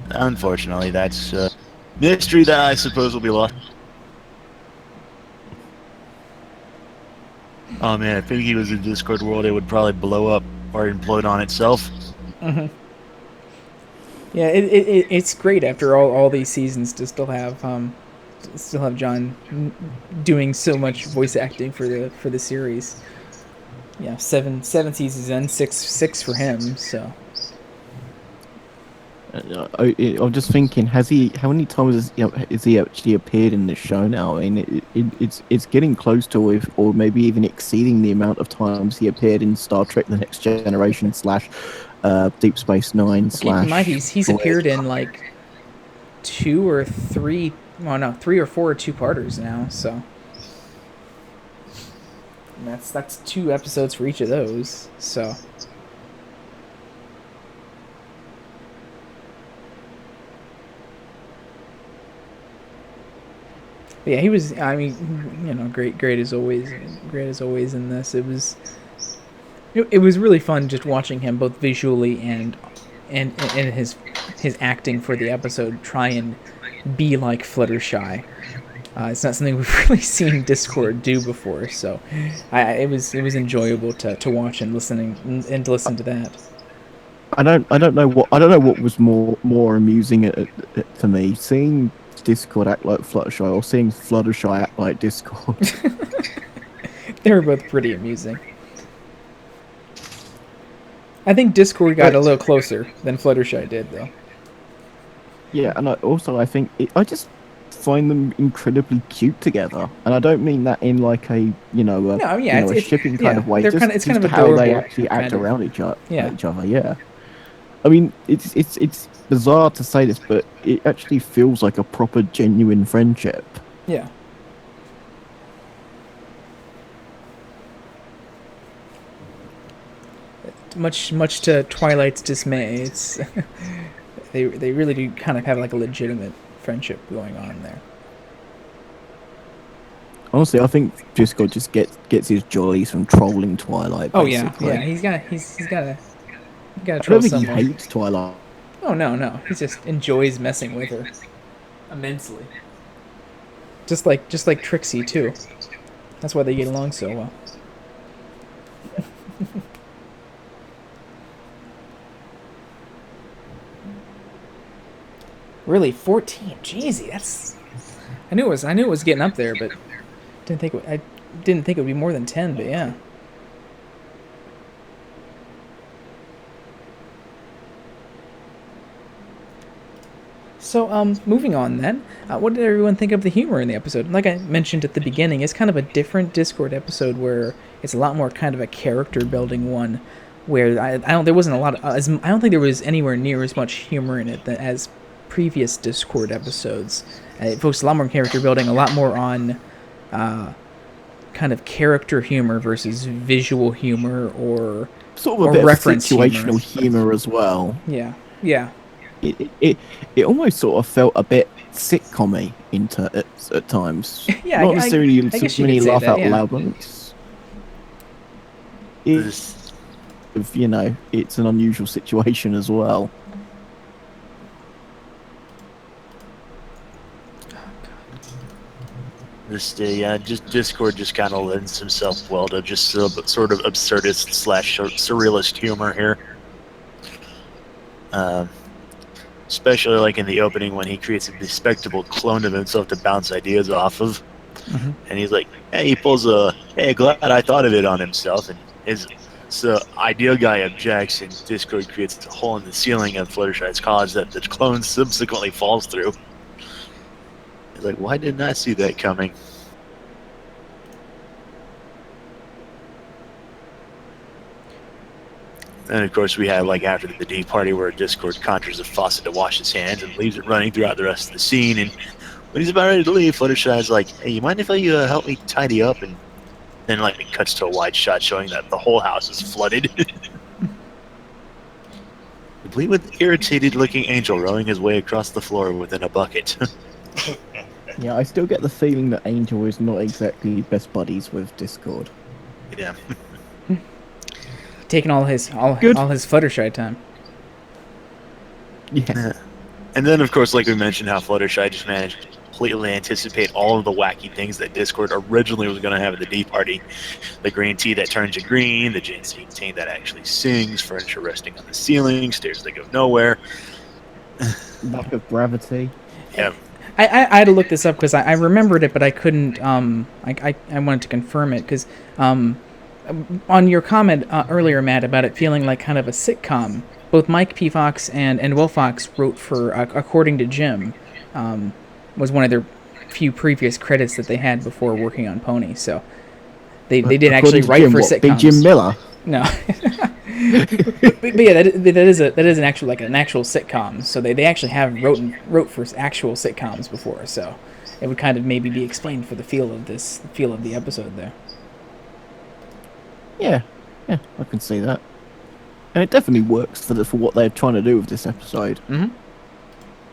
Unfortunately, that's a mystery that I suppose will be lost. Oh man, if he was in Discord world, it would probably blow up or implode on itself. Yeah, it's great after all these seasons to still have John doing so much voice acting for the series. Yeah, seven seasons and six for him. So I'm just thinking, how many times has he actually appeared in this show now? I mean, it's getting close to, or maybe even exceeding the amount of times he appeared in Star Trek: The Next Generation / Deep Space Nine / keep in mind he's appeared in like 2 or 3, well no, 3 or 4 two-parters now. So and that's 2 episodes for each of those. So. But yeah, he was. I mean, you know, great as always. Great as always in this. It was really fun just watching him both visually and his acting for the episode try and be like Fluttershy. It's not something we've really seen Discord do before, so it was enjoyable to watch and to listen to that. I don't know what was more amusing to me, seeing Discord act like Fluttershy or seeing Fluttershy act like Discord. They were both pretty amusing. I think Discord got a little closer than Fluttershy did, though. Yeah, and I think I just find them incredibly cute together, and I don't mean that in like a a shipping kind of way. It's kind of how they actually act around each other. Yeah. I mean, it's bizarre to say this, but it actually feels like a proper, genuine friendship. Yeah. Much to Twilight's dismay, it's they really do kind of have like a legitimate friendship going on there. Honestly, I think Discord just gets his jollies from trolling Twilight. Basically. Oh yeah, he's got to I troll don't think someone. he hates Twilight. Oh no, he just enjoys messing with her immensely. Just like Trixie too. That's why they get along so well. Really, 14. Jeezy, that's. I knew it was getting up there, but didn't think it would be more than 10. But yeah. So, moving on then, what did everyone think of the humor in the episode? Like I mentioned at the beginning, it's kind of a different Discord episode where it's a lot more kind of a character building one, where there wasn't a lot of, I don't think there was anywhere near as much humor in it as previous Discord episodes. It focused a lot more on character building, a lot more on kind of character humor versus visual humor or sort of a bit of situational humor as well. Yeah. It almost sort of felt a bit sitcom-y at times. Yeah, not necessarily so many laugh out loud moments. It's an unusual situation as well. Just Discord just kind of lends himself well to just sort of absurdist / surrealist humor here. Especially like in the opening when he creates a bespectable clone of himself to bounce ideas off of. Mm-hmm. And he's like, hey, he pulls a, hey, glad I thought of it on himself. And so ideal guy objects, and Discord creates a hole in the ceiling of Fluttershy's cause that the clone subsequently falls through. He's like, why didn't I see that coming? And of course, we have like after the tea party where Discord conjures a faucet to wash his hands and leaves it running throughout the rest of the scene. And when he's about ready to leave, Fluttershy's like, "Hey, you mind if I help me tidy up?" And then like it cuts to a wide shot showing that the whole house is flooded, complete with irritated-looking Angel rowing his way across the floor within a bucket. Yeah, I still get the feeling that Angel is not exactly best buddies with Discord. Yeah. Taking all his Fluttershy time. Yeah. And then, of course, like we mentioned, how Fluttershy just managed to completely anticipate all of the wacky things that Discord originally was going to have at the tea party. The green tea that turns you green, the ginseng tea that actually sings, furniture resting on the ceiling, stairs that go nowhere. Lack of gravity. Yeah. I had to look this up because I remembered it, but I couldn't. I wanted to confirm it because on your comment earlier, Matt, about it feeling like kind of a sitcom, both Mike P. Fox and Will Fox wrote for According to Jim, was one of their few previous credits that they had before working on Pony. So they did actually write Jim, for what, sitcoms. Big Jim Miller. No. but yeah, that is an actual sitcom. So they actually have wrote for actual sitcoms before. So it would kind of maybe be explained for the feel of the episode there. Yeah, I can see that, and it definitely works for what they're trying to do with this episode. Mm-hmm.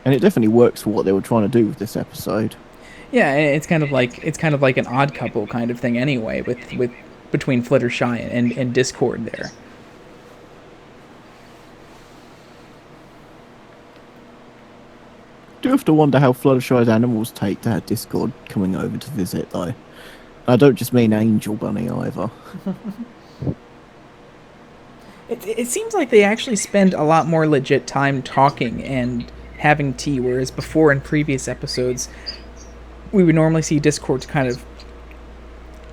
And it definitely works for what they were trying to do with this episode. Yeah, it's kind of like an Odd Couple kind of thing anyway, with between Fluttershy and Discord there. I do have to wonder how Fluttershy's animals take to have Discord coming over to visit, though. I don't just mean Angel Bunny either. It seems like they actually spend a lot more legit time talking and having tea, whereas before in previous episodes, we would normally see Discord kind of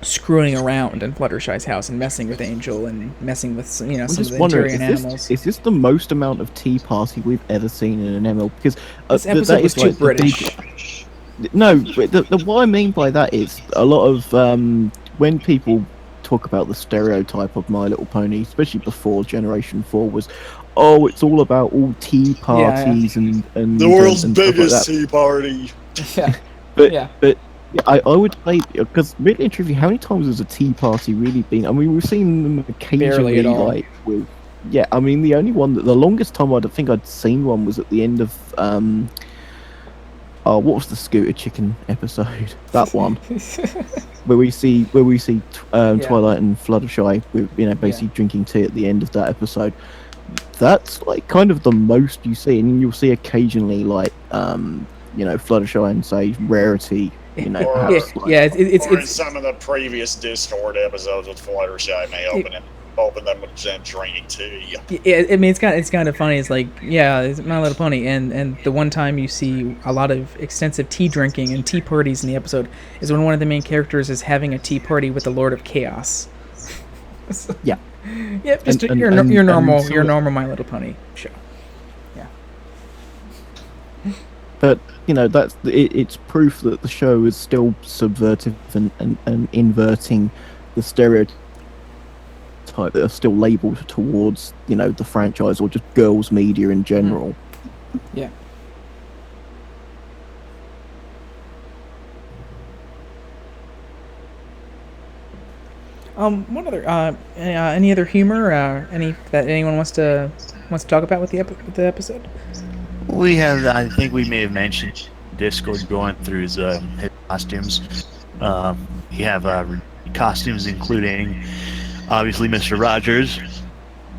screwing around in Fluttershy's house and messing with Angel and messing with some of the interior animals. Is this the most amount of tea party we've ever seen in an ML? Because this episode was too British. No, but what I mean by that is a lot of when people talk about the stereotype of My Little Pony, especially before Generation 4, was, oh, it's all about all tea parties and the world's and biggest like tea party. Yeah. But I would say, because really and truthfully, how many times has a tea party really been? I mean, we've seen them occasionally, barely at all. like with. Yeah, I mean, the only one the longest time I'd seen one was at the end of what was the Scooter Chicken episode? That one, where we see Twilight and Fluttershy, with basically drinking tea at the end of that episode. That's like kind of the most you see, and you'll see occasionally like Fluttershy and say Rarity. It's in some of the previous Discord episodes with Fluttershy, may open them with them drinking tea. Yeah, I mean it's kind of funny. It's like, it's My Little Pony, and the one time you see a lot of extensive tea drinking and tea parties in the episode is when one of the main characters is having a tea party with the Lord of Chaos. Yeah. Yep, just your normal My Little Pony show. Yeah. But it's proof that the show is still subversive and inverting the stereotype that are still labelled towards the franchise or just girls media in general. Yeah. What other any other humor any that anyone wants to talk about with the episode? We have, I think we may have mentioned Discord going through his costumes. You have costumes including, obviously, Mr. Rogers,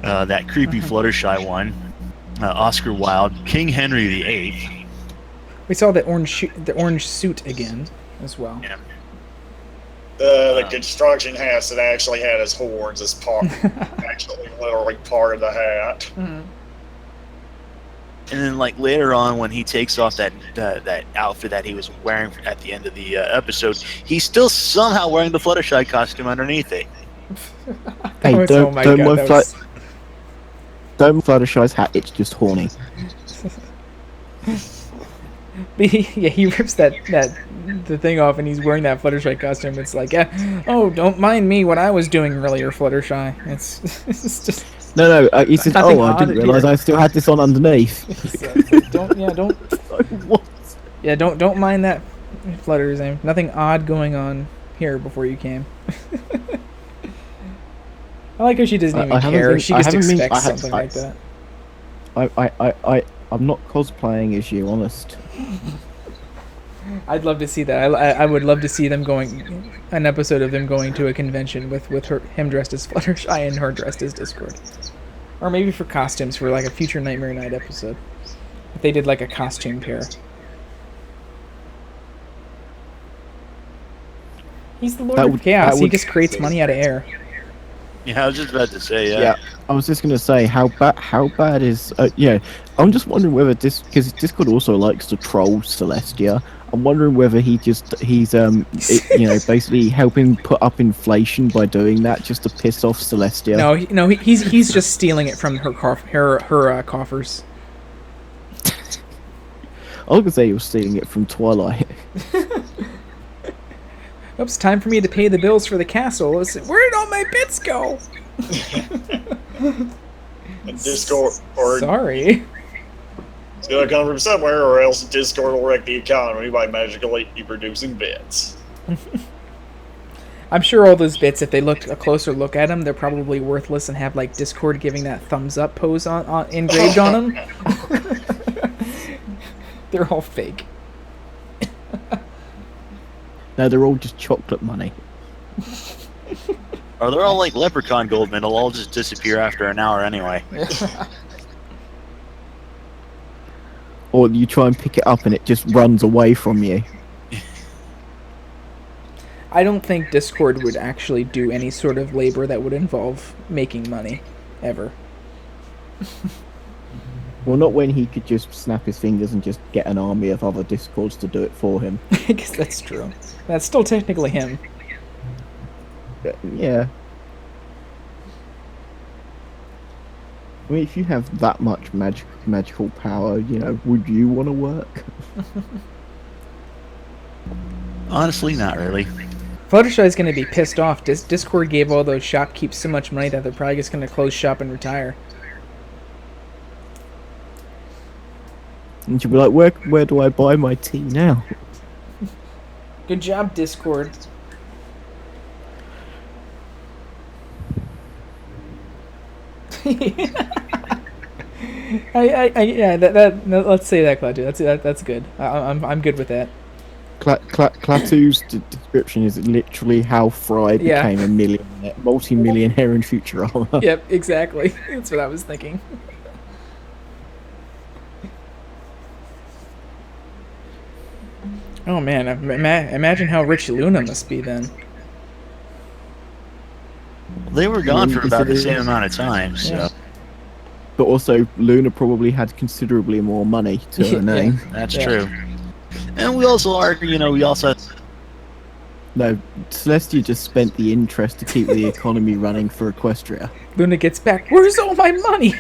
that creepy Fluttershy one, Oscar Wilde, King Henry VIII. We saw the orange suit again as well. Yeah. The construction house that actually had his horns as part, actually literally part of the hat. Mm-hmm. And then, like, later on, when he takes off that outfit that he was wearing at the end of the episode, he's still somehow wearing the Fluttershy costume underneath it. Hey, Oh don't my God, that was- Fluttershy's hat. It's just horny. But he rips the thing off, and he's wearing that Fluttershy costume. It's like, oh, don't mind me what I was doing earlier, Fluttershy. It's just No, he said, Nothing "Oh, I odd didn't realise here." I still had this on underneath." don't mind that Flutter's name. Nothing odd going on here before you came. I like how she doesn't even care. She just expects something like that. I'm not cosplaying as you, honest. I'd love to see that. I would love to see them an episode of them going to a convention with him dressed as Fluttershy and her dressed as Discord, or maybe for costumes for like a future Nightmare Night episode. If they did like a costume pair. He's the Lord of Chaos. He just creates money out of air. Yeah, I was just about to say, Yeah, I was just gonna say how bad is I'm just wondering whether because Discord also likes to troll Celestia. I'm wondering whether he's basically helping put up inflation by doing that just to piss off Celestia. No, he's just stealing it from her coffers. I was gonna say he was stealing it from Twilight. Oops, time for me to pay the bills for the castle. Where did all my bits go? Discord, or Sorry. it's gonna come from somewhere, or else Discord will wreck the economy by magically producing bits. I'm sure all those bits, if they looked a closer look at them, they're probably worthless and have like Discord giving that thumbs up pose on engraved on them. They're all fake. No, they're all just chocolate money. Or they're all like leprechaun gold, and it'll all just disappear after an hour anyway. Or you try and pick it up and it just runs away from you. I don't think Discord would actually do any sort of labor that would involve making money, ever. Well, not when he could just snap his fingers and just get an army of other Discords to do it for him. I guess that's true. That's still technically him. Yeah. I mean, if you have that much magical power, would you want to work? Honestly, not really. Fluttershy's going to be pissed off. Discord gave all those shopkeepers so much money that they're probably just going to close shop and retire. And she'll be like, where do I buy my tea now? Good job, Discord. Let's say that, Klaatu. That's good. I'm good with that. Klaatu's description is literally how Fry became a multi-millionaire in Futurama. Yep, exactly. That's what I was thinking. Oh man, imagine how rich Luna must be then. They were gone for about the same amount of time, so. Yeah. But also, Luna probably had considerably more money to her name. That's true. And we also are, we also... No, Celestia just spent the interest to keep the economy running for Equestria. Luna gets back. Where's all my money?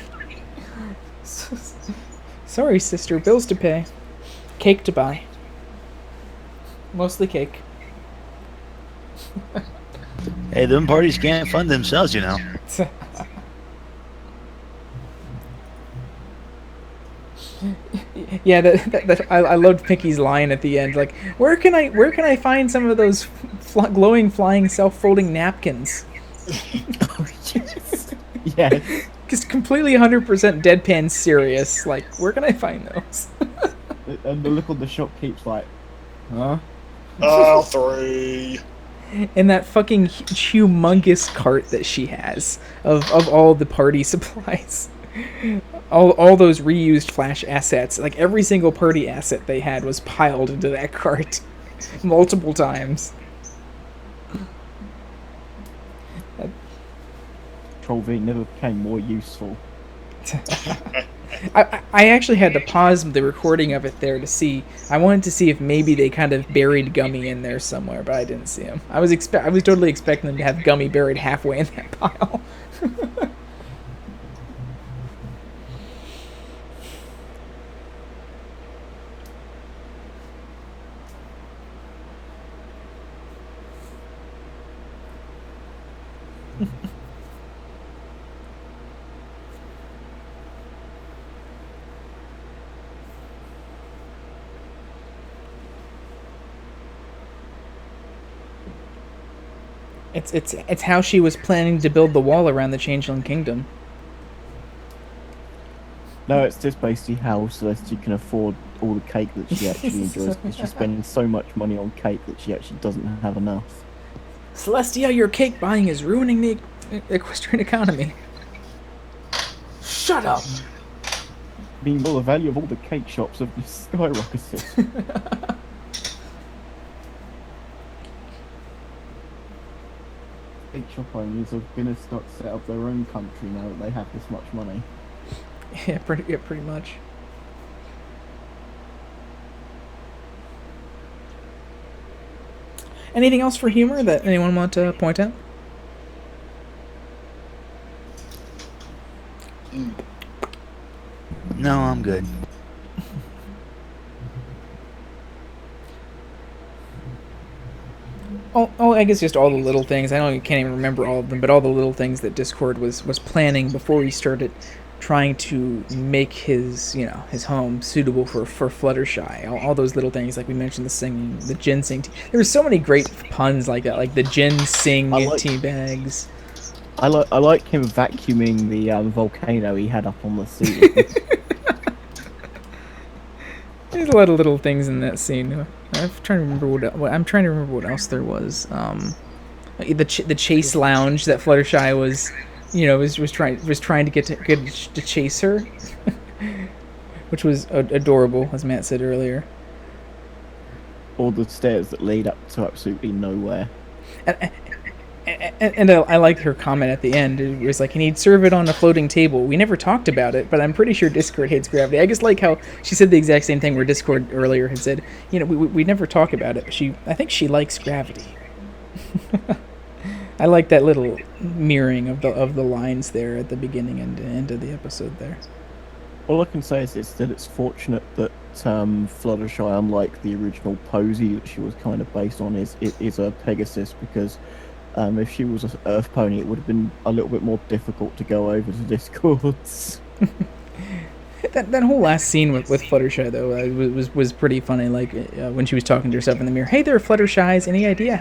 Sorry, sister. Bills to pay. Cake to buy. Mostly cake. Hey, them parties can't fund themselves, Yeah, I loved Pinky's line at the end. Like, where can I find some of those glowing, flying, self-folding napkins? Oh, yes. Yes. Just completely 100% deadpan serious. Like, where can I find those? And the look on the shopkeep's like, huh? Aisle 3. And that fucking humongous cart that she has of all the party supplies. All those reused Flash assets, like every single party asset they had was piled into that cart multiple times. Control V never became more useful. I actually had to pause the recording of it there to see. I wanted to see if maybe they kind of buried Gummy in there somewhere, but I didn't see him. I was totally expecting them to have Gummy buried halfway in that pile. It's how she was planning to build the wall around the Changeling Kingdom. No, it's just basically how Celestia can afford all the cake that she actually enjoys, because she's spending so much money on cake that she actually doesn't have enough. Celestia, your cake buying is ruining the equestrian economy. Shut up! Meanwhile, the value of all the cake shops have just skyrocketed. Cake shop owners are going to start to set up their own country now that they have this much money. Yeah, pretty much. Anything else for humor that anyone want to point out? No, I'm good. Oh, I guess just all the little things. I know you can't even remember all of them, but all the little things that Discord was planning before he started trying to make his home suitable for Fluttershy. All those little things, like we mentioned, the singing, the ginseng tea. There were so many great puns like that, like the ginseng tea bags. I like him vacuuming the volcano he had up on the ceiling. There's a lot of little things in that scene. I'm trying to remember what else there was. The chase lounge that Fluttershy was trying to get to chase her, which was adorable, as Matt said earlier. All the stairs that lead up to absolutely nowhere. And I liked her comment at the end. It was like, and he'd serve it on a floating table. We never talked about it, but I'm pretty sure Discord hates gravity. I just like how she said the exact same thing where Discord earlier had said, we never talk about it, but I think she likes gravity. I like that little mirroring of the lines there at the beginning and end of the episode there. All I can say is that it's fortunate that Fluttershy, unlike the original Posey that she was kind of based on, is a Pegasus, because if she was an Earth Pony, it would have been a little bit more difficult to go over to Discords. That whole last scene with Fluttershy, though, was pretty funny. Like when she was talking to herself in the mirror. Hey there, Fluttershy. Any idea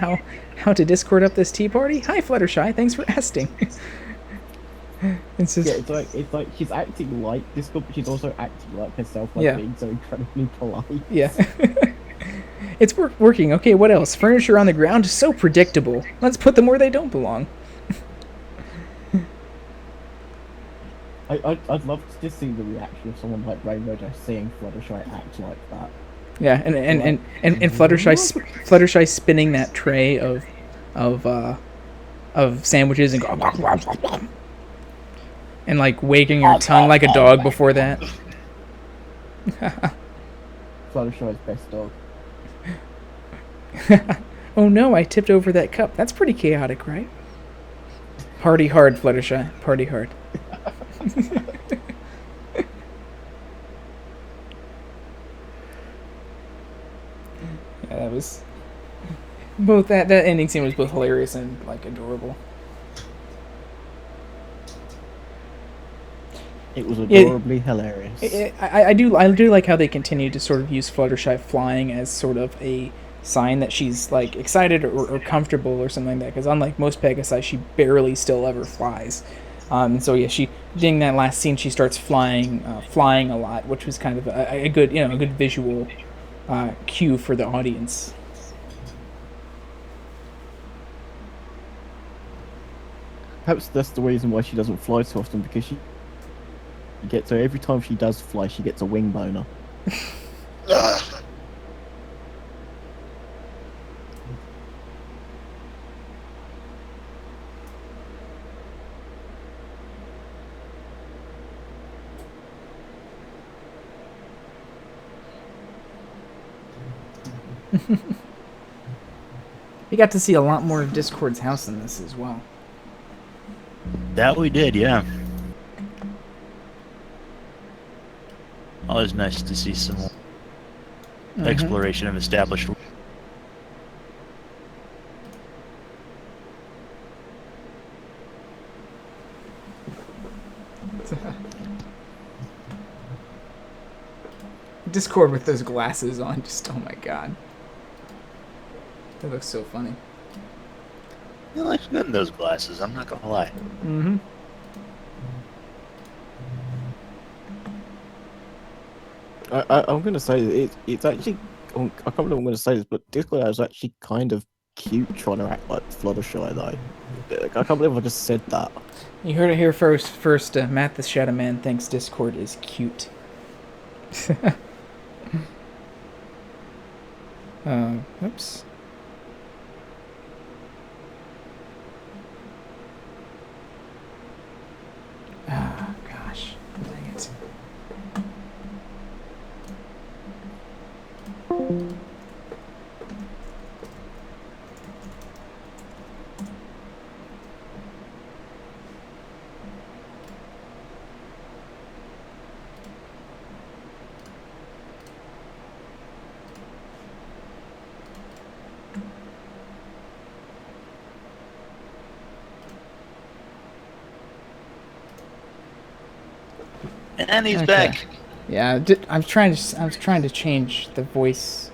how to Discord up this tea party? Hi, Fluttershy. Thanks for asking. It's just... Yeah, it's like she's acting like Discord, but she's also acting like herself, being so incredibly polite. Yeah. It's working. Okay, what else? Furniture on the ground is so predictable. Let's put them where they don't belong. I'd love to just see the reaction of someone like Rainbow just seeing Fluttershy act like that. Yeah, and Fluttershy spinning that tray of sandwiches and go, and like wagging her tongue like a dog before that. Fluttershy's best dog. Oh no, I tipped over that cup. That's pretty chaotic, right? Party hard, Fluttershy. Party hard. Yeah, that was both that ending scene was both hilarious and like adorable. It was adorably hilarious. I do like how they continue to sort of use Fluttershy flying as sort of a sign that she's like excited or comfortable or something like that, because unlike most Pegasi, she barely still ever flies. And so yeah, during that last scene, she starts flying a lot, which was kind of a good visual cue for the audience. Perhaps that's the reason why she doesn't fly so often, because So every time she does fly, she gets a wing boner. Ugh. We got to see a lot more of Discord's house in this as well. That we did, yeah. Always nice to see some more exploration of established. Discord with those glasses on, just oh my god. That looks so funny. You like good in those glasses, I'm not gonna lie. Mm-hmm. I'm going to say it's actually. I can't believe I'm going to say this, but Discord is actually kind of cute trying to act like Fluttershy, though. I can't believe I just said that. You heard it here first. Matt the Shadow Man thinks Discord is cute. Oops. Ah, gosh. Dang it. And he's Okay. back. Yeah, I was trying to change the voice.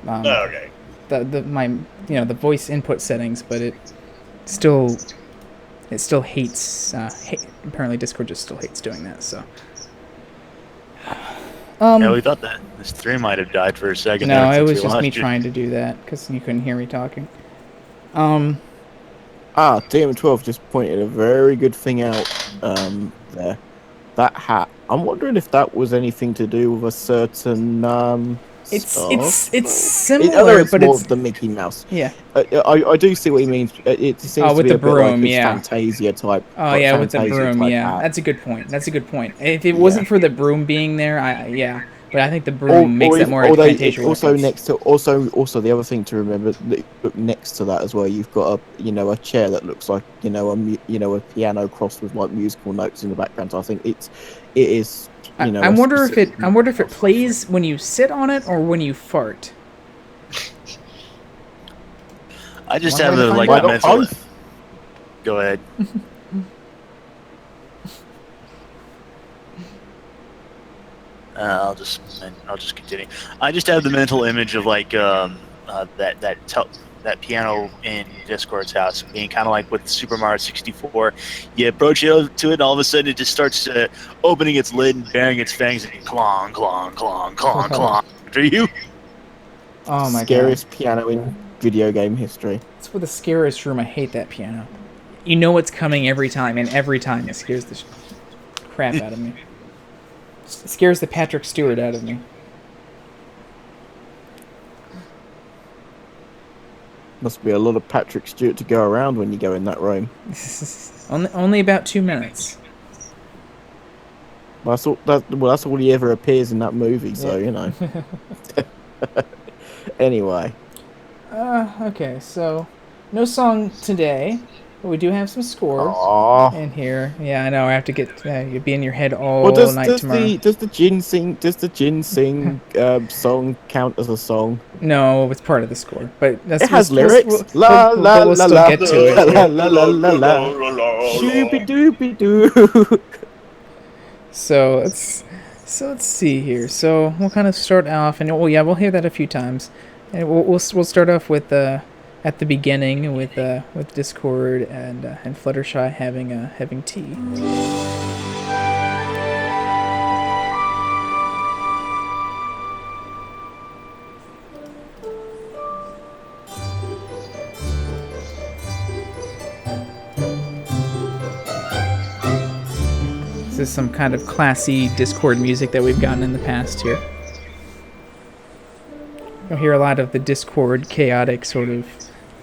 Okay. The voice input settings, but it still hates. Apparently, Discord just still hates doing that. So. Yeah, we thought that this stream might have died for a second. No, there it since was we just lost me you. trying to do that because you couldn't hear me talking. TM12 just pointed a very good thing out there. That hat. I'm wondering if that was anything to do with a certain It's stuff. similar, It's but more it's of the Mickey Mouse. yeah. I do see what he means. It seems to with be the a bit like broom, his yeah. Fantasia type. Oh yeah, with the Fantasia broom, type yeah. hat. That's a good point. If it wasn't for the broom being there, yeah. But I think the broom Or makes that more Fantasia also reference. next to also the other thing to remember, next to that as well, you've got a chair that looks like a piano crossed with like musical notes in the background. So I think it is. I wonder if it plays when you sit on it or when you fart. I just One have way to the find like out. the mental. both? Go ahead. I'll just continue. I just have the mental image of like that piano in Discord's house being kind of like with Super Mario 64. You approach it to it, and all of a sudden it just starts opening its lid and baring its fangs and clong, clong, clong, clong, clong after you. Oh my Scariest piano in video game history. god. It's with the scariest room. I hate that piano. You know it's coming every time, and every time it scares the crap out of me. It scares the Patrick Stewart out of me. Must be a lot of Patrick Stewart to go around when you go in that room. only about 2 minutes. That's all he ever appears in that movie. So Anyway. Okay, so no song today, but we do have some scores in here. Yeah, I know. I have to get you'll be in your head all night tomorrow. Does the ginseng song count as a song? No, it's part of the score, but that's It has lyrics. We'll still get to it. La la la la la. Shooby dooby doo. So let's see here. So we'll kind of start off, and we'll hear that a few times, and we'll start off with at the beginning with Discord and Fluttershy having tea. This is some kind of classy Discord music that we've gotten in the past here. You'll hear a lot of the Discord chaotic sort of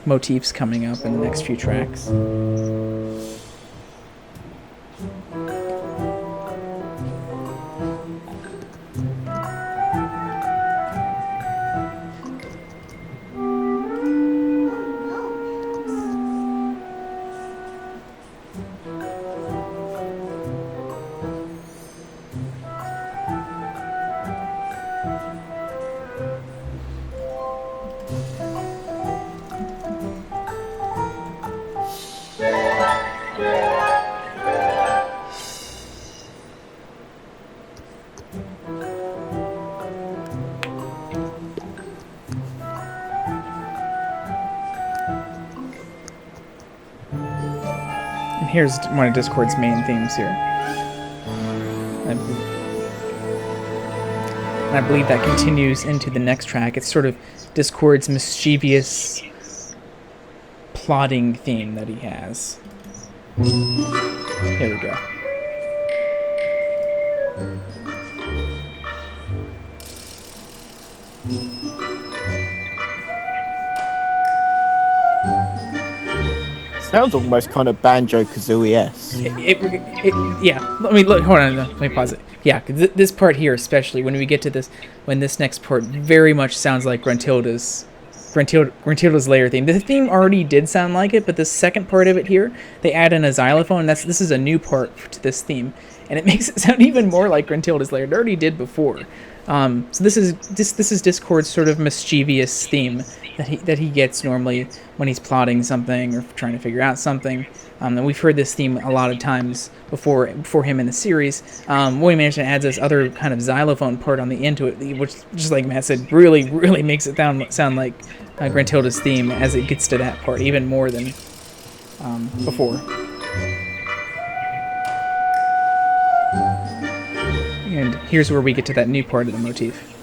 motifs coming up in the next few tracks. And here's one of Discord's main themes here. And I believe that continues into the next track. It's sort of Discord's mischievous plotting theme that he has. Here we go. Sounds almost kind of Banjo-Kazooie-esque. Yeah. Let me look. Hold on. Let me pause it. Yeah, 'cause this part here, especially when we get to this, when this next part very much sounds like Gruntilda's lair theme. The theme already did sound like it, but the second part of it here, they add in a xylophone. This is a new part to this theme, and it makes it sound even more like Gruntilda's lair. It already did before. So this is Discord's sort of mischievous theme that he gets normally when he's plotting something or trying to figure out something. And we've heard this theme a lot of times before him in the series. William Anderson adds this other kind of xylophone part on the end to it, which, just like Matt said, really, really makes it sound like Gruntilda's theme as it gets to that part, even more than before. And here's where we get to that new part of the motif.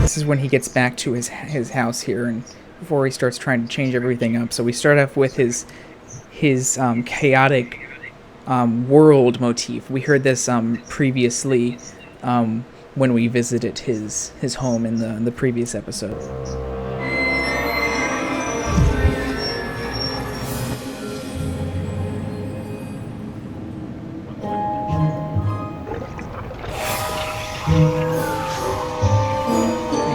This is when he gets back to his house here, and before he starts trying to change everything up. So we start off with his chaotic world motif. We heard this previously when we visited his home in the previous episode.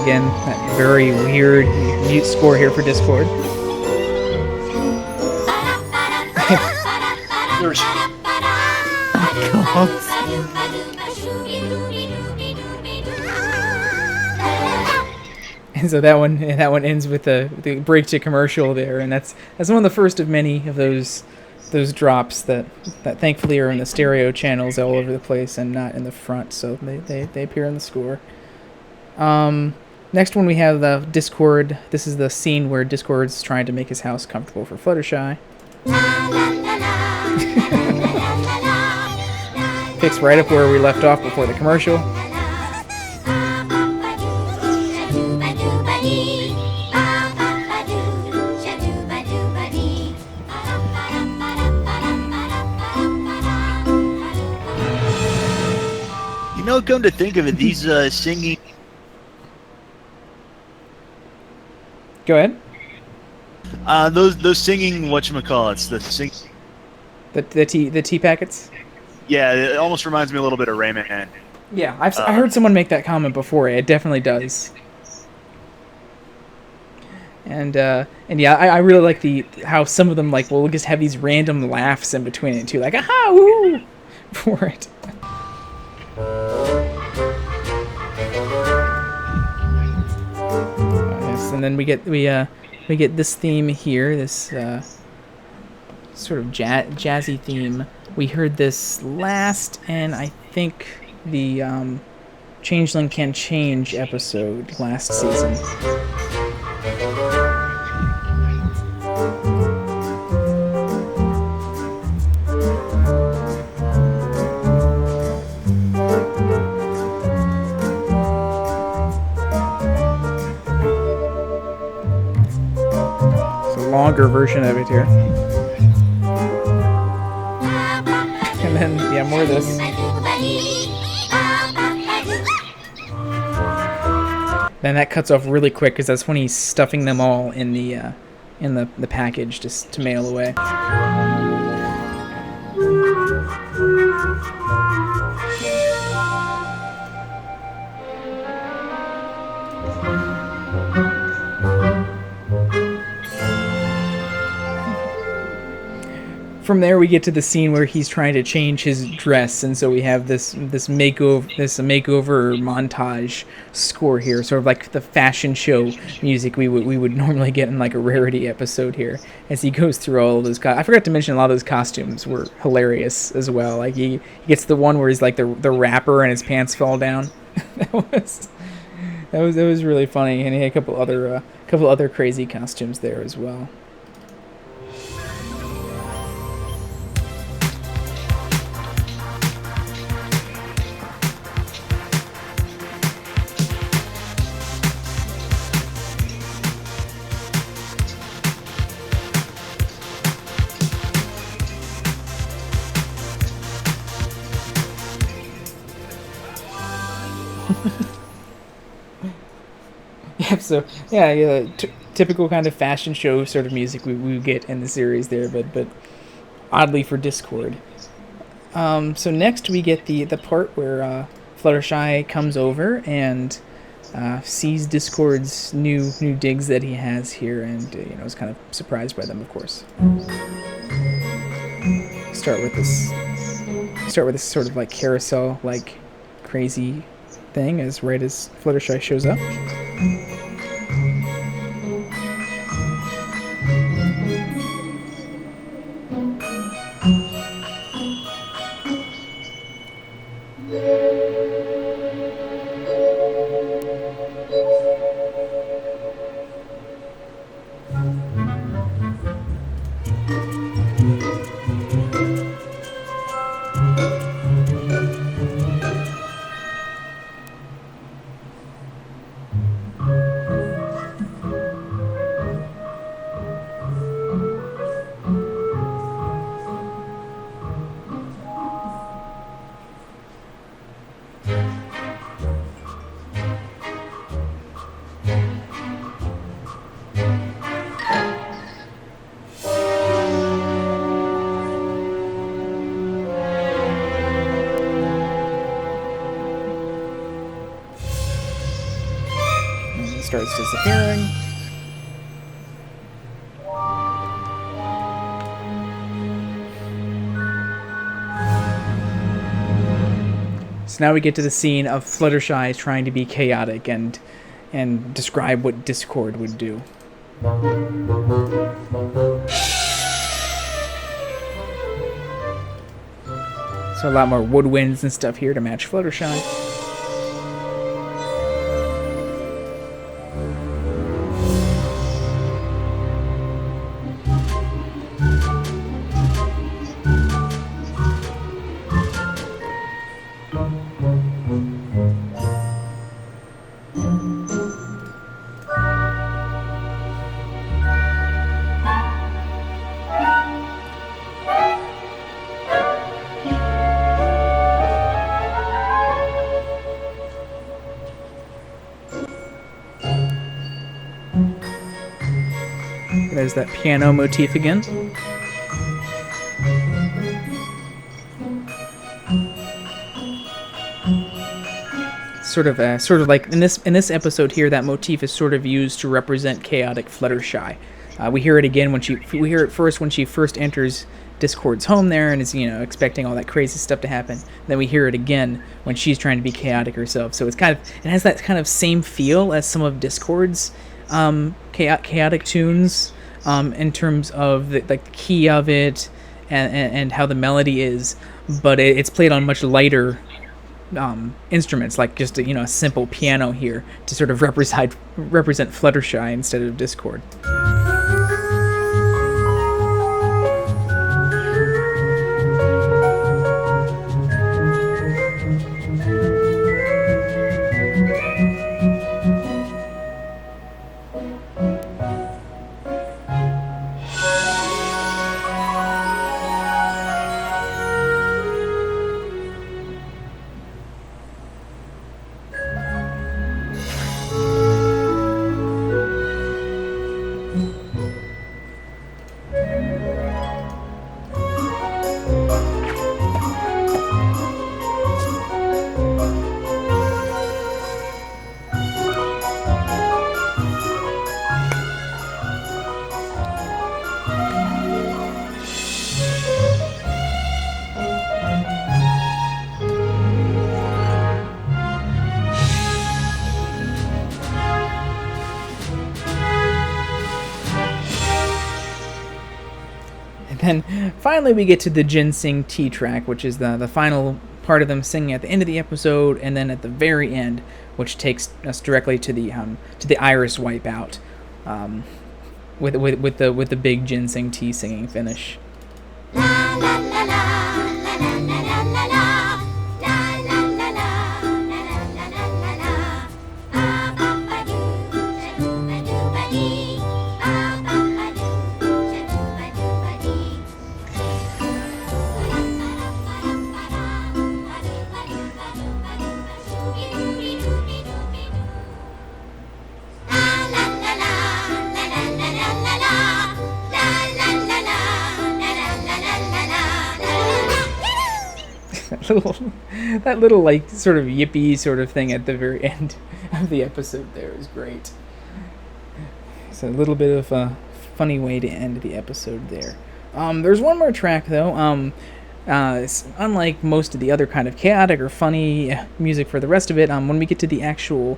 Again, that very weird mute score here for Discord. And so that one ends with the break to commercial there, and that's one of the first of many of those drops that thankfully are in the stereo channels all over the place and not in the front, so they appear in the score. Next one we have Discord. This is the scene where Discord's trying to make his house comfortable for Fluttershy. Picks right up where we left off before the commercial. You know, come to think of it, these singing... Go ahead. Those singing whatchamacallits, The tea packets? Yeah, it almost reminds me a little bit of Rayman. Yeah, I heard someone make that comment before. It definitely does. And yeah, I really like how some of them like will just have these random laughs in between it too, like aha woo for it. Yes, and then we get this theme here, this sort of jazzy theme. We heard this last, and I think the Changeling Can Change episode last season. Longer version of it here. And then, yeah, more of this. Then that cuts off really quick because that's when he's stuffing them all in the package just to mail away. From there, we get to the scene where he's trying to change his dress, and so we have this makeover montage score here, sort of like the fashion show music we would normally get in like a Rarity episode here, as he goes through all of those. I forgot to mention a lot of those costumes were hilarious as well. Like he gets the one where he's like the rapper and his pants fall down. that was really funny, and he had a couple other crazy costumes there as well. Yep. So yeah, typical kind of fashion show sort of music we get in the series there, but oddly for Discord. So next we get the part where Fluttershy comes over and sees Discord's new digs that he has here, and is kind of surprised by them, of course. Start with this sort of like carousel like crazy thing as Fluttershy shows up. Starts disappearing. So now we get to the scene of Fluttershy trying to be chaotic and describe what Discord would do. So a lot more woodwinds and stuff here to match Fluttershy. There's that piano motif again. sort of like in this episode here, that motif is sort of used to represent chaotic Fluttershy. We hear it again we hear it first when she first enters Discord's home there and is, expecting all that crazy stuff to happen. Then we hear it again when she's trying to be chaotic herself. So it has that kind of same feel as some of Discord's chaotic tunes, in terms of the key of it and how the melody is, but it's played on much lighter instruments, like just a simple piano here to sort of represent Fluttershy instead of Discord. Then finally we get to the Ginseng Tea track, which is the final part of them singing at the end of the episode, and then at the very end, which takes us directly to the Iris Wipeout, with the big Ginseng Tea singing finish. That little like sort of yippee sort of thing at the very end of the episode there is great. It's a little bit of a funny way to end the episode there. There's one more track though. Unlike most of the other kind of chaotic or funny music for the rest of it, when we get to the actual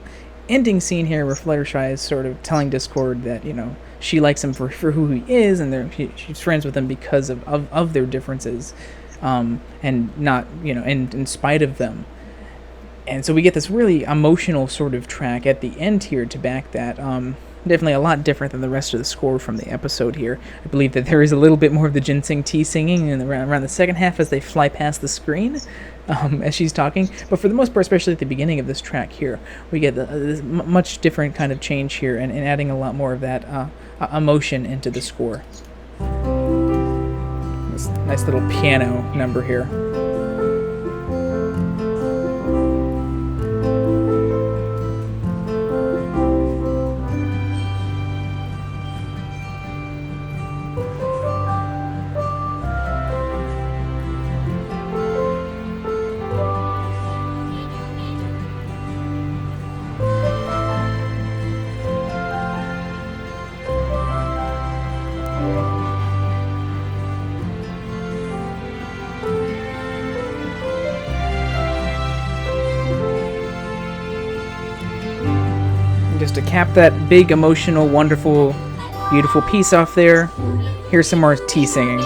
ending scene here where Fluttershy is sort of telling Discord that, she likes him for who he is, and she's friends with him because of their differences. And not, in spite of them. And so we get this really emotional sort of track at the end here to back that. Definitely a lot different than the rest of the score from the episode here. I believe that there is a little bit more of the Ginseng Tea singing around the second half as they fly past the screen, as she's talking. But for the most part, especially at the beginning of this track here, we get this much different kind of change here and adding a lot more of that emotion into the score. Nice little piano number here. Just to cap that big, emotional, wonderful, beautiful piece off there, here's some more tea singing.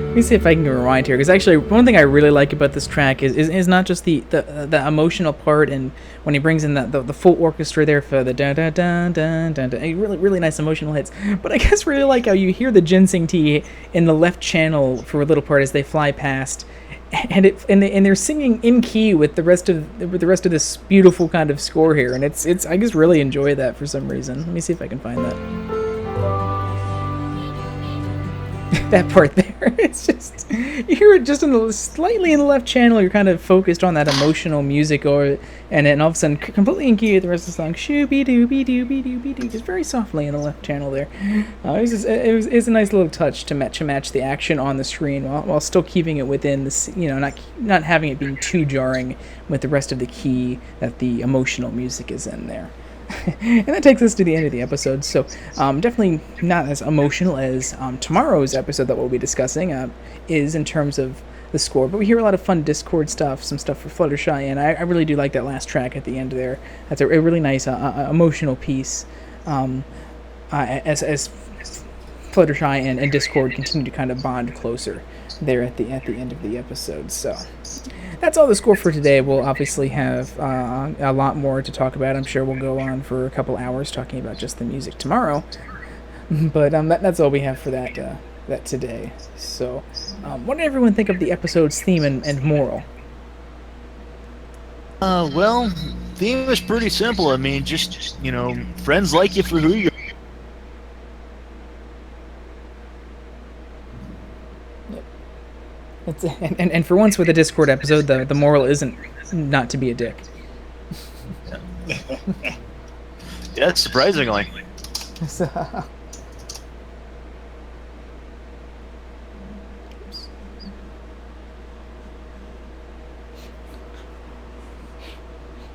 Let me see if I can rewind here, because actually one thing I really like about this track is not just the emotional part, and when he brings in the full orchestra there for the dun dun dun dun dun, really nice emotional hits. But I guess really like how you hear the Ginseng Tea in the left channel for a little part as they fly past, and they're singing in key with the rest of this beautiful kind of score here, and it's I just really enjoy that for some reason. Let me see if I can find that. that part there. It's just, you hear it just slightly in the left channel. You're kind of focused on that emotional music, and then all of a sudden, completely in key with the rest of the song, shooby dooby dooby dooby doo, just very softly in the left channel there. It was a nice little touch to match the action on the screen while still keeping it within the, not having it being too jarring with the rest of the key that the emotional music is in there. And that takes us to the end of the episode, so definitely not as emotional as tomorrow's episode that we'll be discussing is in terms of the score, but we hear a lot of fun Discord stuff, some stuff for Fluttershy, and I really do like that last track at the end there. That's a really nice emotional piece as Fluttershy and Discord continue to kind of bond closer there at the end of the episode. So that's all the score for today. We'll obviously have a lot more to talk about. I'm sure we'll go on for a couple hours talking about just the music tomorrow. But that's all we have for that today. So what did everyone think of the episode's theme and moral? Well, theme is pretty simple. I mean, just, friends like you for who you are. And for once with the Discord episode, the moral isn't not to be a dick. Yeah, surprisingly.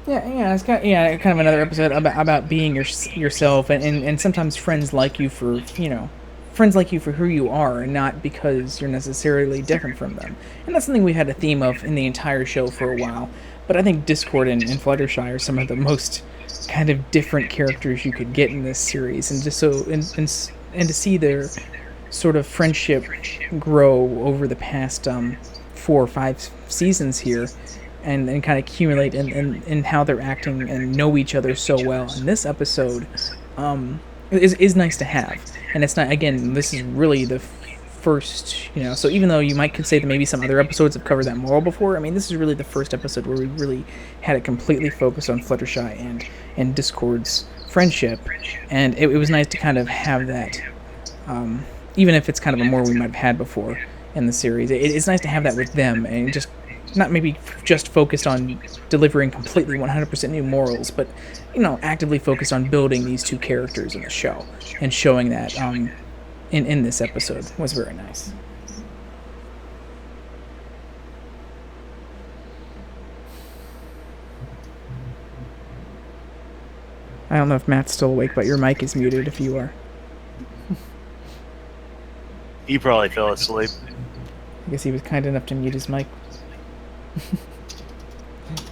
Yeah, it's kind of another episode about being yourself, and sometimes friends like you for who you are, and not because you're necessarily different from them. And that's something we've had a theme of in the entire show for a while. But I think Discord and Fluttershy are some of the most kind of different characters you could get in this series, and just and to see their sort of friendship grow over the past 4 or 5 seasons here, and kind of accumulate in how they're acting and know each other so well in this episode, is nice to have. And it's not, again, this is really the first, so even though you could say that maybe some other episodes have covered that moral before, I mean, this is really the first episode where we really had it completely focused on Fluttershy and Discord's friendship, and it was nice to kind of have that, even if it's kind of a moral we might have had before in the series, it's nice to have that with them, and just not maybe just focused on delivering completely 100% new morals, but actively focused on building these two characters in the show, and showing that in this episode was very nice. I don't know if Matt's still awake, but your mic is muted if you are. He probably fell asleep. I guess he was kind enough to mute his mic.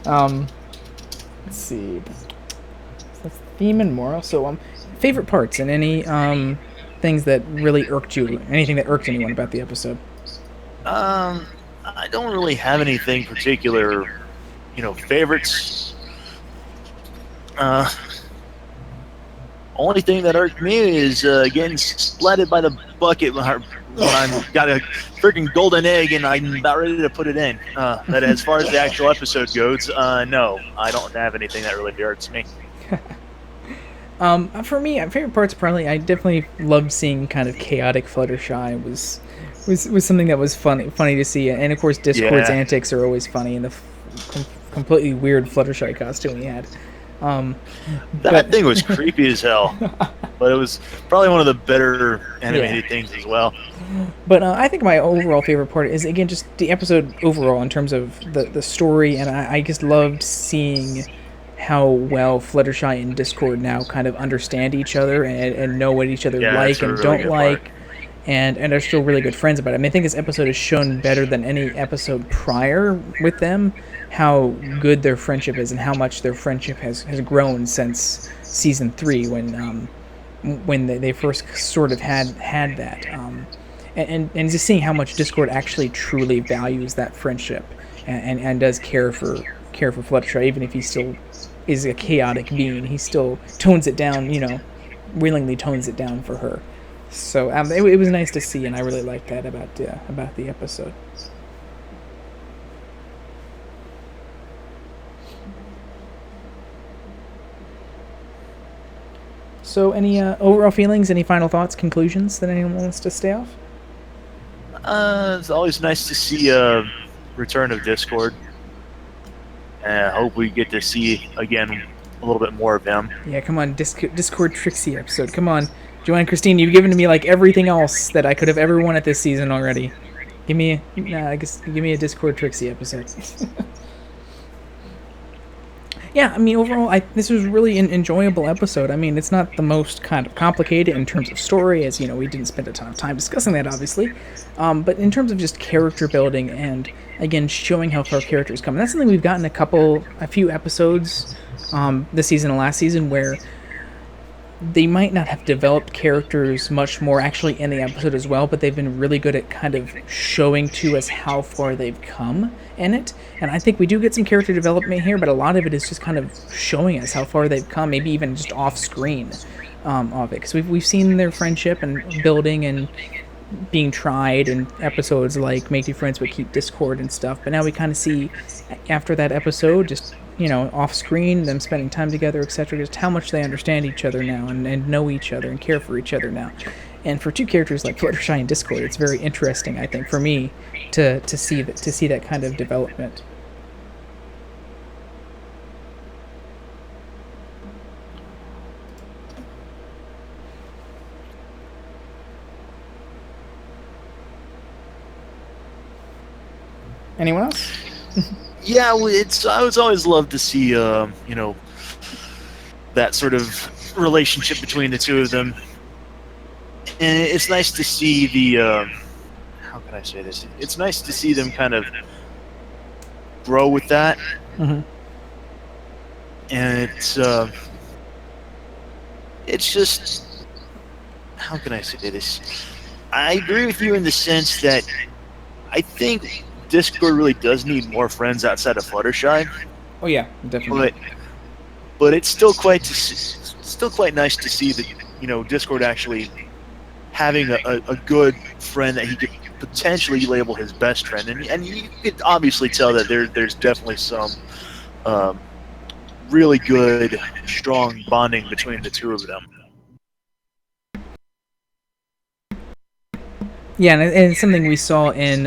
Let's see. So that's theme and moral. So, favorite parts and any things that really irked you, anything that irked anyone about the episode? I don't really have anything particular, favorites. Only thing that irked me is getting splatted by the bucket when I've got a freaking golden egg and I'm about ready to put it in. That as far as the actual episode goes, no, I don't have anything that really irks me. For me, favorite parts probably, I definitely loved seeing kind of chaotic Fluttershy. Was something that was funny to see, and of course Discord's antics are always funny, and the completely weird Fluttershy costume he had. That thing was creepy as hell, but it was probably one of the better animated things as well. But I think my overall favorite part is, again, just the episode overall in terms of the story, and I just loved seeing how well Fluttershy and Discord now kind of understand each other and know what each other like and don't like, and are still really good friends about it. I mean, I think this episode has shown better than any episode prior with them how good their friendship is and how much their friendship has grown since season 3 when they first sort of had that. And just seeing how much Discord actually truly values that friendship and does care for Fluttershy, even if he still is a chaotic being, he still tones it down, willingly tones it down for her. So it was nice to see, and I really liked that about the episode. So any overall feelings, any final thoughts, conclusions that anyone wants to stay off? It's always nice to see a return of Discord. And I hope we get to see, again, a little bit more of him. Yeah, come on, Discord Trixie episode. Come on. Joanne and Christine, you've given to me like everything else that I could have ever wanted this season already. Give me a Discord Trixie episode. Yeah, I mean, overall, this was really an enjoyable episode. I mean, it's not the most kind of complicated in terms of story, as, we didn't spend a ton of time discussing that, obviously. But in terms of just character building and, again, showing how far characters come. And that's something we've gotten a few episodes this season and last season where they might not have developed characters much more actually in the episode as well, but they've been really good at kind of showing to us how far they've come in it. And I think we do get some character development here, but a lot of it is just kind of showing us how far they've come, maybe even just off screen of it. Because we've seen their friendship and building and being tried in episodes like Make New Friends but Keep Discord and stuff, but now we kind of see after that episode just off screen, them spending time together, etc., just how much they understand each other now and know each other and care for each other now. And for two characters like Fluttershy and Discord, it's very interesting, I think, for me to see that kind of development. Anyone else? Yeah, I was always loved to see, that sort of relationship between the two of them. And it's nice to see how can I say this? It's nice to see them kind of grow with that. Mm-hmm. And it's just, how can I say this? I agree with you in the sense that I think Discord really does need more friends outside of Fluttershy. Oh yeah, definitely. But it's still quite nice to see that Discord actually having a good friend that he could potentially label his best friend, and you could obviously tell that there's definitely some really good, strong bonding between the two of them. Yeah, and it's something we saw in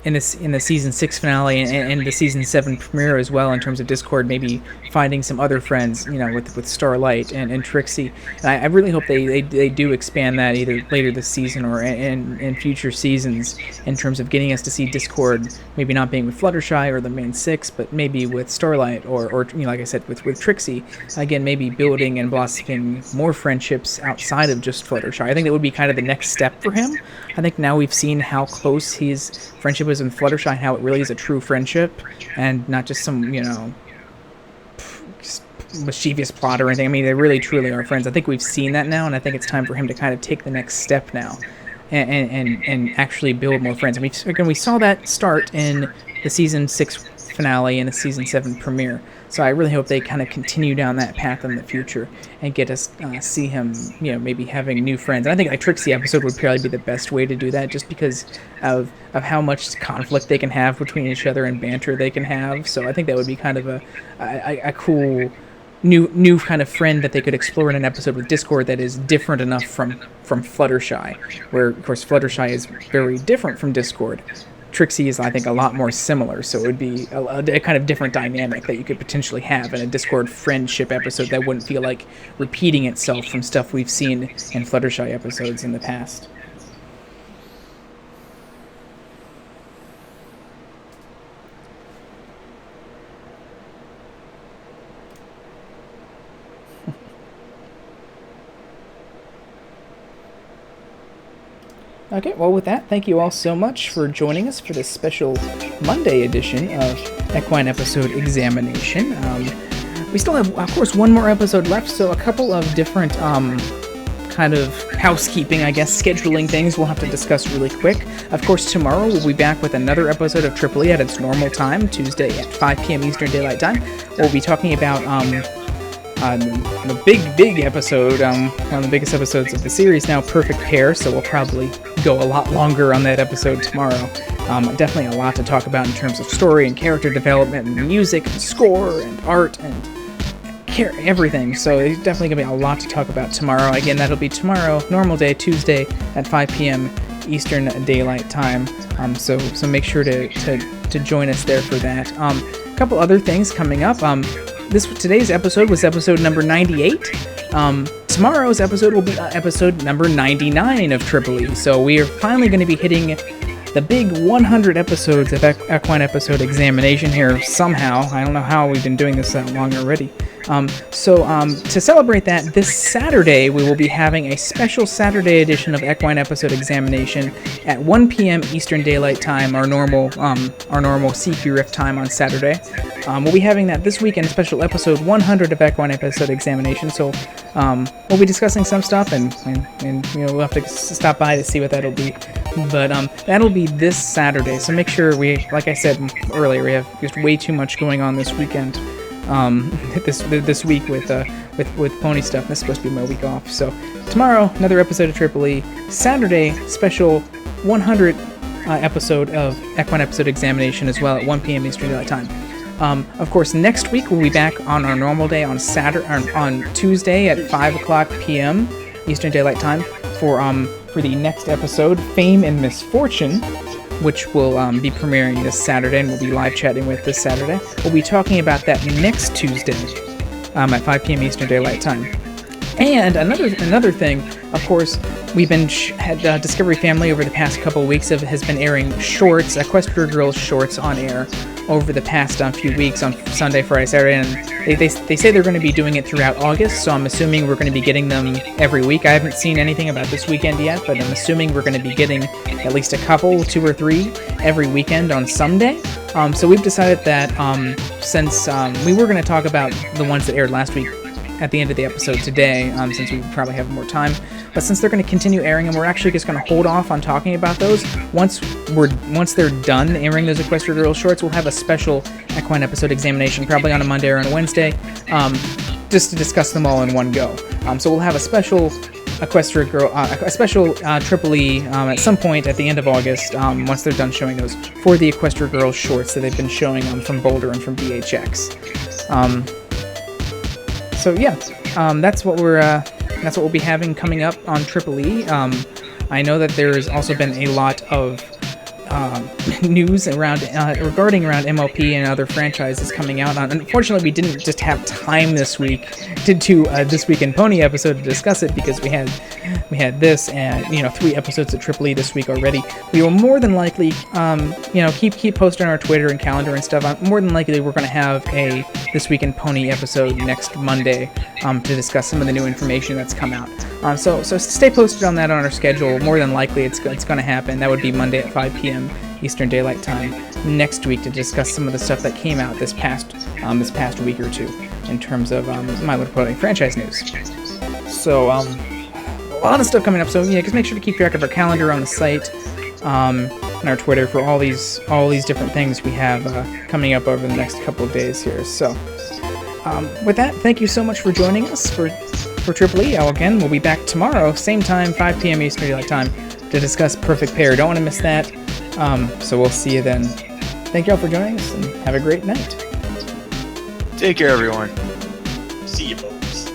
the season 6 finale and the season 7 premiere as well, in terms of Discord maybe finding some other friends, with Starlight and Trixie. And I really hope they do expand that either later this season or in future seasons, in terms of getting us to see Discord maybe not being with Fluttershy or the main 6, but maybe with Starlight or like I said, with Trixie. Again, maybe building and blossoming more friendships outside of just Fluttershy. I think that would be kind of the next step for him. I think now we've seen how close his friendship is with Fluttershy, and how it really is a true friendship and not just some, mischievous plot or anything. I mean, they really truly are friends. I think we've seen that now, and I think it's time for him to kind of take the next step now and actually build more friends. And we saw that start in the season 6 finale and the season 7 premiere. So I really hope they kind of continue down that path in the future and get us see him, maybe having new friends. And I think like Trixie episode would probably be the best way to do that, just because of how much conflict they can have between each other and banter they can have. So I think that would be kind of a cool new kind of friend that they could explore in an episode with Discord that is different enough from Fluttershy, where of course Fluttershy is very different from Discord. Trixie is, I think, a lot more similar, so it would be a kind of different dynamic that you could potentially have in a Discord friendship episode that wouldn't feel like repeating itself from stuff we've seen in Fluttershy episodes in the past. Okay, well with that, thank you all so much for joining us for this special Monday edition of Equine Episode Examination. We still have, of course, one more episode left, so a couple of different kind of housekeeping, I guess, scheduling things we'll have to discuss really quick. Of course, tomorrow we'll be back with another episode of Triple E at its normal time, Tuesday at 5 p.m. Eastern Daylight Time. We'll be talking about the big episode, one of the biggest episodes of the series now, Perfect Pair, so we'll probably go a lot longer on that episode tomorrow. Definitely a lot to talk about in terms of story and character development and music and score and art and everything, so there's definitely going to be a lot to talk about tomorrow. Again, that'll be tomorrow, normal day, Tuesday at 5 p.m. Eastern Daylight Time. So make sure to join us there for that. A couple other things coming up. Today's episode was episode number 98. Tomorrow's episode will be episode number 99 of Triple E. So we are finally going to be hitting the big 100 episodes of Equine Episode Examination here somehow. I don't know how we've been doing this that long already. To celebrate that, this Saturday we will be having a special Saturday edition of Equine Episode Examination at 1 p.m. Eastern Daylight Time, our normal CQ Rift time on Saturday. We'll be having that this weekend, special episode 100 of Equine Episode Examination. So we'll be discussing some stuff, and we'll have to stop by to see what that'll be. But that'll be this Saturday. So make sure like I said earlier, we have just way too much going on this weekend. This week with pony stuff. This is supposed to be my week off. So tomorrow, another episode of Triple E. Saturday, special 100 episode of Equine Episode Examination as well at 1 p.m. Eastern Daylight Time. Of course, next week we'll be back on our normal day on Tuesday at 5 o'clock p.m. Eastern Daylight Time for the next episode, Fame and Misfortune, which will be premiering this Saturday, and we'll be live chatting with this Saturday. We'll be talking about that next Tuesday at 5 p.m. Eastern Daylight Time. And another thing, of course, we've been Discovery Family over the past couple of weeks has been airing shorts, Equestria Girls shorts on air over the past few weeks on Sunday, Friday, Saturday, and they say they're going to be doing it throughout August, so I'm assuming we're going to be getting them every week. I haven't seen anything about this weekend yet, but I'm assuming we're going to be getting at least a couple, 2 or 3, every weekend on some day. So we've decided that since we were going to talk about the ones that aired last week at the end of the episode today, since we probably have more time. But since they're going to continue airing them, we're actually just going to hold off on talking about those. Once they're done airing those Equestria Girls shorts, we'll have a special Equine Episode Examination, probably on a Monday or on a Wednesday, just to discuss them all in one go. So we'll have a special Equestria Girl, a special Triple E at some point at the end of August, once they're done showing those, for the Equestria Girls shorts that they've been showing from Boulder and from BHX. So yeah, that's what we'll be having coming up on Triple E. I know that there's also been a lot of news regarding MLP and other franchises coming out. Unfortunately, we didn't just have time this week to do This Week in Pony episode to discuss it, because we had this and 3 episodes of Triple E this week already. We will more than likely keep posting on our Twitter and calendar and stuff. More than likely we're going to have a This Week in Pony episode next Monday to discuss some of the new information that's come out. So stay posted on that on our schedule. More than likely it's going to happen. That would be Monday at 5 p.m. Eastern Daylight Time next week, to discuss some of the stuff that came out this past week or two in terms of My Little Pony franchise news. So a lot of stuff coming up. So yeah, just make sure to keep track of our calendar on the site and our Twitter for all these different things we have coming up over the next couple of days here. So with that, thank you so much for joining us for Triple E. Again, we'll be back tomorrow, same time, 5 p.m. Eastern Daylight Time, to discuss Perfect Pair. Don't want to miss that. So we'll see you then. Thank you all for joining us, and have a great night. Take care, everyone. See you, folks.